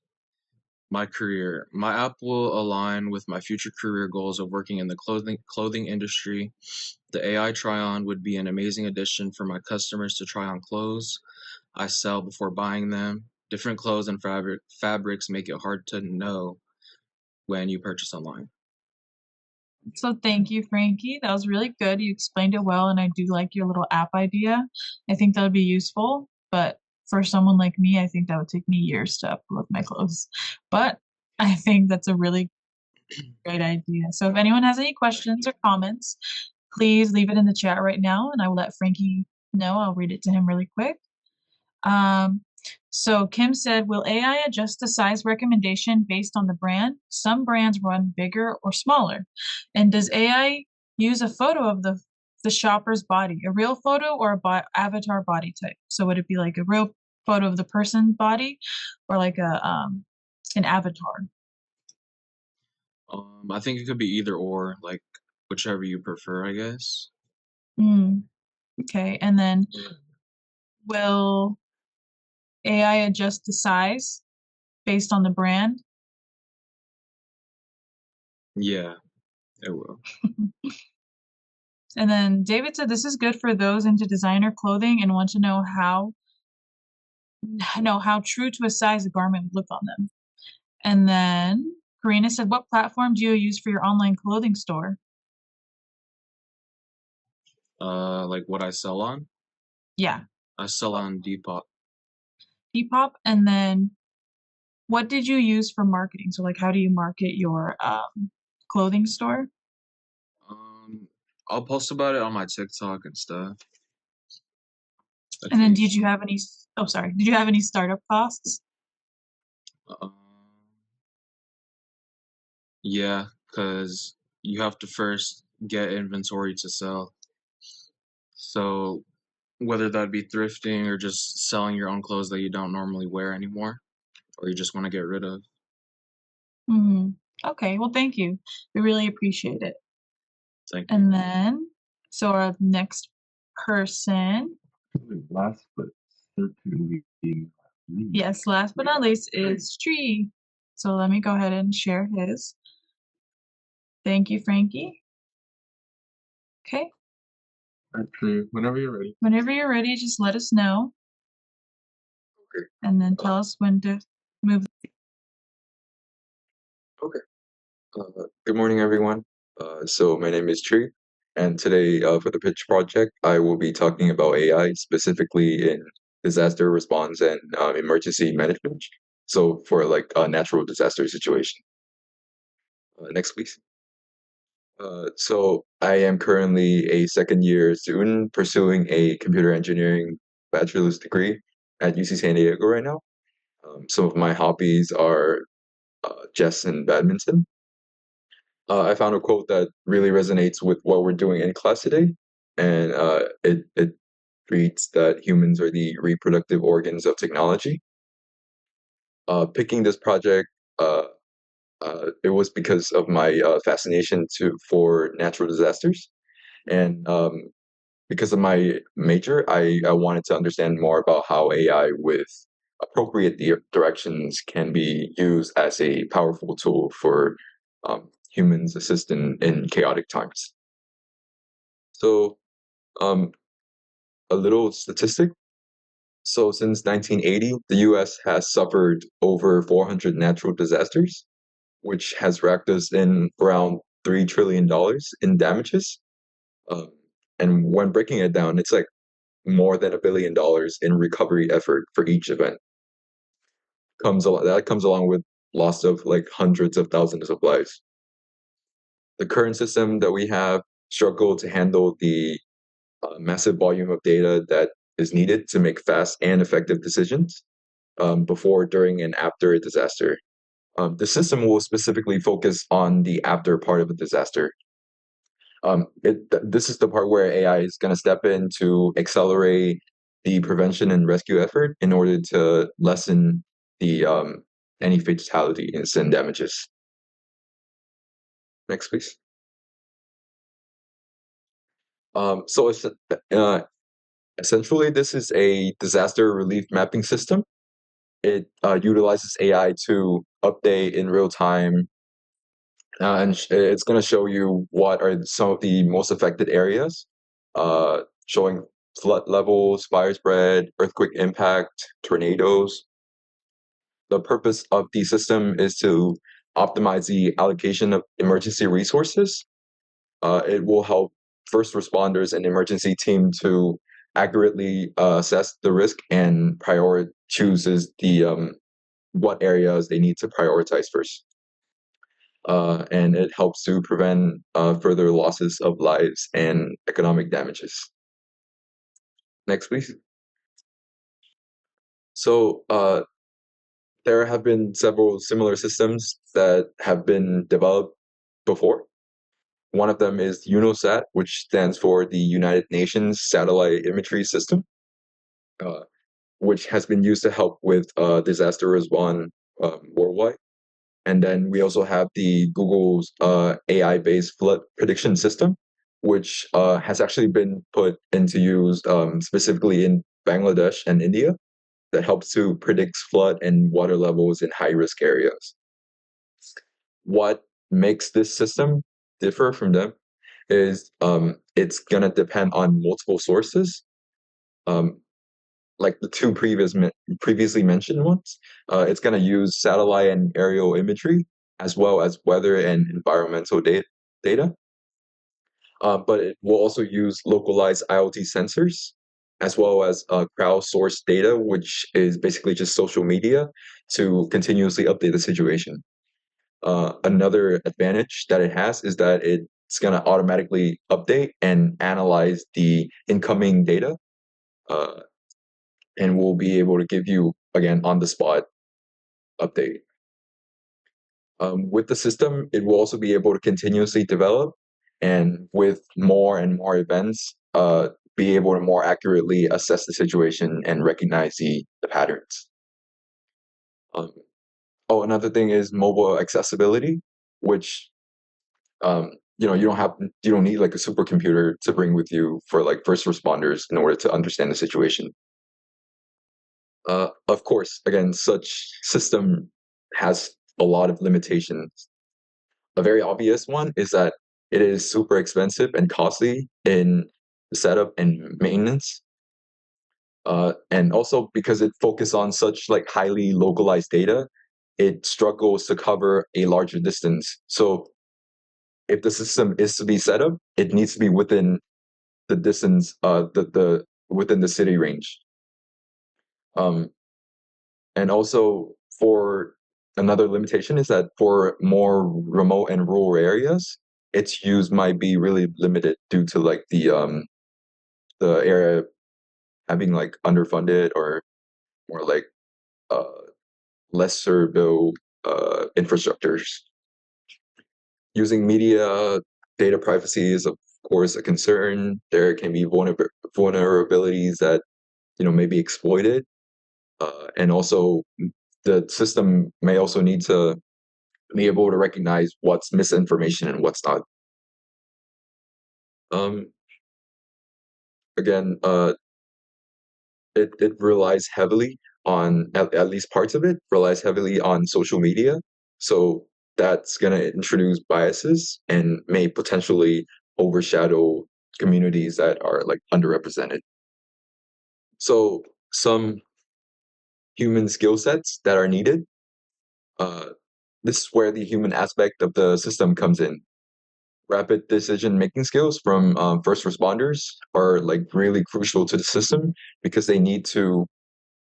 My career. My app will align with my future career goals of working in the clothing industry. The AI try-on would be an amazing addition for my customers to try on clothes I sell before buying them. Different clothes and fabrics make it hard to know when you purchase online. So thank you, Frankie. That was really good. You explained it well, and I do like your little app idea. I think that would be useful, but for someone like me, I think that would take me years to upload my clothes. But I think that's a really great idea. So if anyone has any questions or comments, please leave it in the chat right now, and I will let Frankie know. I'll read it to him really quick. So Kim said, will AI adjust the size recommendation based on the brand? Some brands run bigger or smaller. And does AI use a photo of the shopper's body, a real photo or a avatar body type? So would it be like a real photo of the person's body or like an avatar? I think it could be either or, like whichever you prefer, I guess. Okay, and then will AI adjust the size based on the brand? Yeah, it will. And then David said, this is good for those into designer clothing and want to know how true to a size a garment would look on them. And then Karina said, what platform do you use for your online clothing store? Like what I sell on? Yeah, I sell on Depop. Depop. And then what did you use for marketing? So like how do you market your clothing store? I'll post about it on my TikTok and stuff. And then did you have any, oh, sorry, did you have any startup costs? Yeah, because you have to first get inventory to sell. So whether that be thrifting or just selling your own clothes that you don't normally wear anymore, or you just want to get rid of. Mm-hmm. Okay, well, thank you. We really appreciate it. Thank you. And then, so our next person, Last but certainly not least. yes, last but not least is Tree. So let me go ahead and share his. Thank you, Frankie. Okay, Actually, whenever you're ready. whenever you're ready, just let us know. Okay. And then tell us when to move. Okay. Good morning, everyone. So my name is Tree, and today for the pitch project, I will be talking about AI, specifically in disaster response and emergency management. So for like a natural disaster situation. Next, please. So I am currently a second year student pursuing a computer engineering bachelor's degree at UC San Diego right now. Some of my hobbies are chess and badminton. I found a quote that really resonates with what we're doing in class today, and it reads that humans are the reproductive organs of technology. Picking this project, it was because of my fascination for natural disasters, and because of my major, I wanted to understand more about how AI with appropriate directions can be used as a powerful tool for humans assist in chaotic times. So, a little statistic. So, since 1980, the US has suffered over 400 natural disasters, which has racked us in around $3 trillion in damages. Um, and when breaking it down, it's like more than $1 billion in recovery effort for each event. That comes along with loss of like hundreds of thousands of lives. The current system that we have struggled to handle the massive volume of data that is needed to make fast and effective decisions before, during, and after a disaster. The system will specifically focus on the after part of a disaster. This is the part where AI is going to step in to accelerate the prevention and rescue effort in order to lessen the any fatalities and damages. Next, please. So it's essentially, this is a disaster relief mapping system. It utilizes AI to update in real time, and it's going to show you what are some of the most affected areas, showing flood levels, fire spread, earthquake impact, tornadoes. The purpose of the system is to optimize the allocation of emergency resources. It will help first responders and emergency team to accurately assess the risk and chooses the what areas they need to prioritize first. And it helps to prevent further losses of lives and economic damages. Next, please. So there have been several similar systems that have been developed before. One of them is UNOSAT, which stands for the United Nations Satellite Imagery System, which has been used to help with disaster response worldwide. And then we also have the Google's AI-based flood prediction system, which has actually been put into use specifically in Bangladesh and India, that helps to predict flood and water levels in high-risk areas. What makes this system differ from them is it's going to depend on multiple sources, like the two previously mentioned ones. It's going to use satellite and aerial imagery as well as weather and environmental data. But it will also use localized IoT sensors as well as crowdsourced data, which is basically just social media, to continuously update the situation. Another advantage that it has is that it's going to automatically update and analyze the incoming data, and will be able to give you, again, on the spot update. With the system, it will also be able to continuously develop, and with more and more events, be able to more accurately assess the situation and recognize the patterns. Another thing is mobile accessibility, which you don't need like a supercomputer to bring with you for like first responders in order to understand the situation. Of course, again, such system has a lot of limitations. A very obvious one is that it is super expensive and costly in setup and maintenance. And also because it focuses on such like highly localized data, it struggles to cover a larger distance. So if the system is to be set up, it needs to be within the distance, within the city range. And also for another limitation is that for more remote and rural areas, its use might be really limited due to like the area having like underfunded or like uh, lesser built infrastructures. Using media data privacy is of course a concern. There can be vulnerabilities that may be exploited, and also the system may also need to be able to recognize what's misinformation and what's not. Again, it relies heavily on, at least parts of it relies heavily on social media. So that's going to introduce biases and may potentially overshadow communities that are like underrepresented. So some human skill sets that are needed. This is where the human aspect of the system comes in. Rapid decision-making skills from first responders are like really crucial to the system because they need to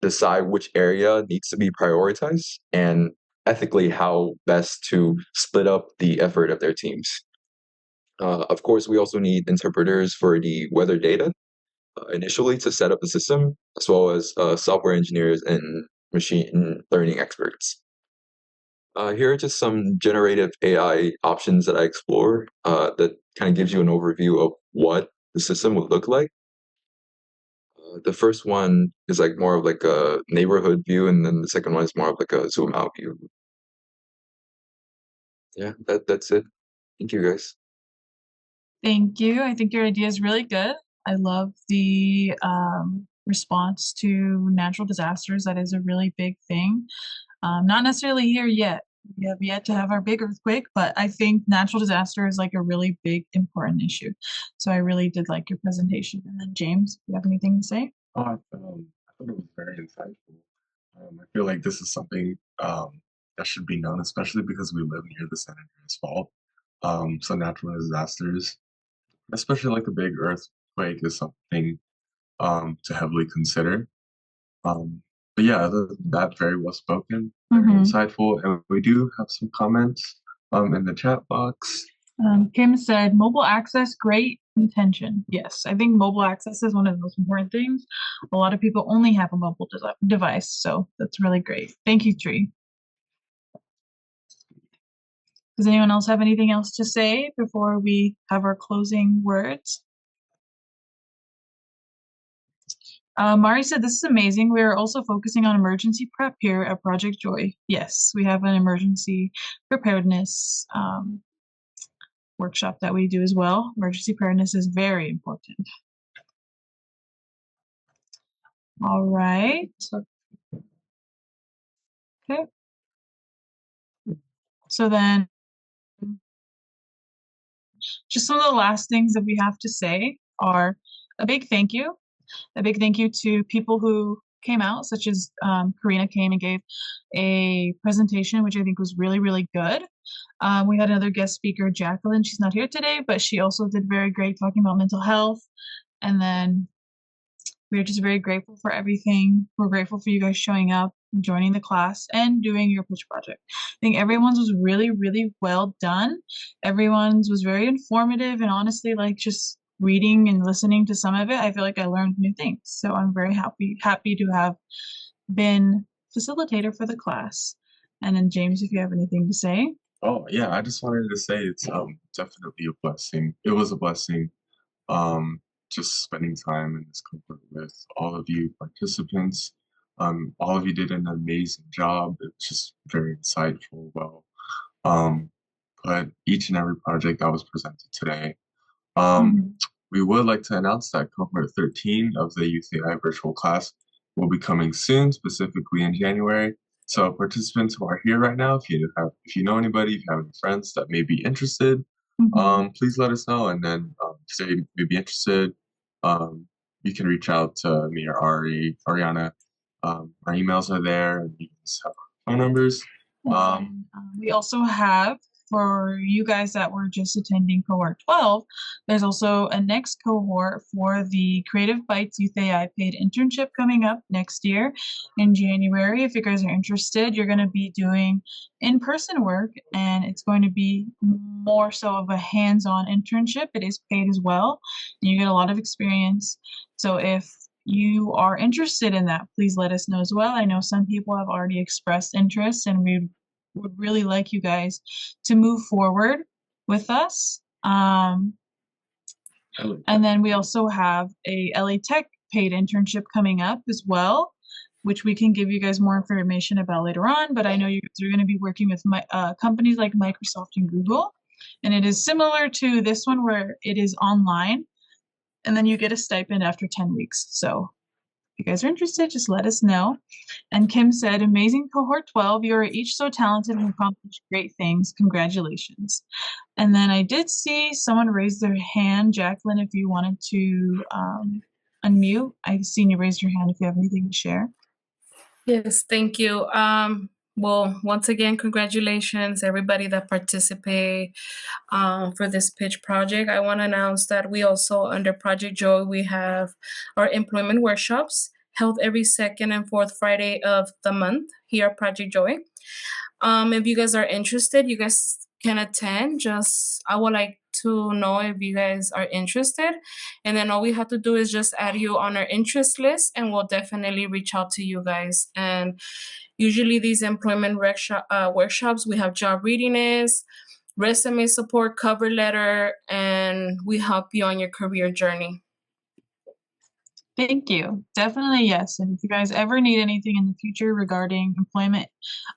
decide which area needs to be prioritized and ethically how best to split up the effort of their teams. Of course, we also need interpreters for the weather data initially to set up the system, as well as software engineers and machine learning experts. Here are just some generative AI options that I explore that kind of gives you an overview of what the system would look like. The first one is like more of like a neighborhood view, and then the second one is more of like a zoom out view. Yeah, that's it. Thank you, guys. Thank you. I think your idea is really good. I love the response to natural disasters. That is a really big thing. Not necessarily here yet. We have yet to have our big earthquake, but I think natural disaster is like a really big, important issue. So I really did like your presentation. And then James, do you have anything to say? Oh, I thought it was very insightful. I feel like this is something that should be known, especially because we live near the San Andreas Fault. So natural disasters, especially like a big earthquake, is something to heavily consider. But yeah, that very well spoken, very insightful, and we do have some comments in the chat box. Kim said, mobile access, great intention. Yes, I think mobile access is one of the most important things. A lot of people only have a mobile device, so that's really great. Thank you, Tree. Does anyone else have anything else to say before we have our closing words? Mari said, this is amazing. We are also focusing on emergency prep here at Project Joy. Yes, we have an emergency preparedness workshop that we do as well. Emergency preparedness is very important. All right. Okay. So then, just some of the last things that we have to say are a big thank you. A big thank you to people who came out, such as Karina came and gave a presentation, which I think was really, really good. We had another guest speaker, Jacqueline. She's not here today, but she also did very great talking about mental health. And then we're just very grateful for everything. We're grateful for you guys showing up, joining the class, and doing your pitch project. I think everyone's was really, really well done. Everyone's was very informative, and honestly, like just reading and listening to some of it, I feel like I learned new things. So I'm very happy to have been facilitator for the class. And then James, if you have anything to say. Oh yeah, I just wanted to say it's definitely a blessing. It was a blessing, just spending time in this cohort with all of you participants. All of you did an amazing job. It was just very insightful. Well, but each and every project that was presented today. We would like to announce that cohort 13 of the Youth AI virtual class will be coming soon, specifically in January. So participants who are here right now, if you know anybody, if you have any friends that may be interested, please let us know. And then if they may be interested, you can reach out to me or Ariana. Our emails are there, and you can just have our phone numbers. We also have, for you guys that were just attending cohort 12, there's also a next cohort for the Creative Bites Youth AI paid internship coming up next year in January. If you guys are interested, you're going to be doing in-person work, and it's going to be more so of a hands-on internship. It is paid as well, and you get a lot of experience. So if you are interested in that, please let us know as well. I know some people have already expressed interest, and we would really like you guys to move forward with us. And then we also have a LA Tech paid internship coming up as well, which we can give you guys more information about later on. But I know you guys are going to be working with companies like Microsoft and Google. And it is similar to this one where it is online, and then you get a stipend after 10 weeks. So if you guys are interested, just let us know. And Kim said, amazing cohort 12. You are each so talented and accomplished great things. Congratulations. And then I did see someone raise their hand. Jacqueline, if you wanted to unmute. I've seen you raise your hand if you have anything to share. Yes, thank you. Well, once again, congratulations, everybody that participate for this pitch project. I want to announce that we also, under Project Joy, we have our employment workshops held every second and fourth Friday of the month here at Project Joy. If you guys are interested, you guys can attend. I would like to know if you guys are interested, and then all we have to do is just add you on our interest list, and we'll definitely reach out to you guys. And usually these employment workshops, we have job readiness, resume support, cover letter, and we help you on your career journey. Thank you. Definitely yes. And if you guys ever need anything in the future regarding employment,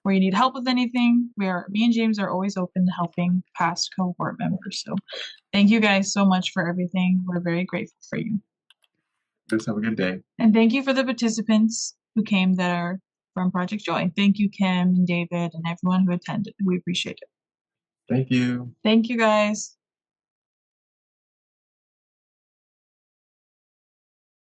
or you need help with anything, me and James are always open to helping past cohort members. So thank you guys so much for everything. We're very grateful for you. Just have a good day. And thank you for the participants who came that are from Project Joy. Thank you, Kim and David, and everyone who attended. We appreciate it. Thank you. Thank you, guys.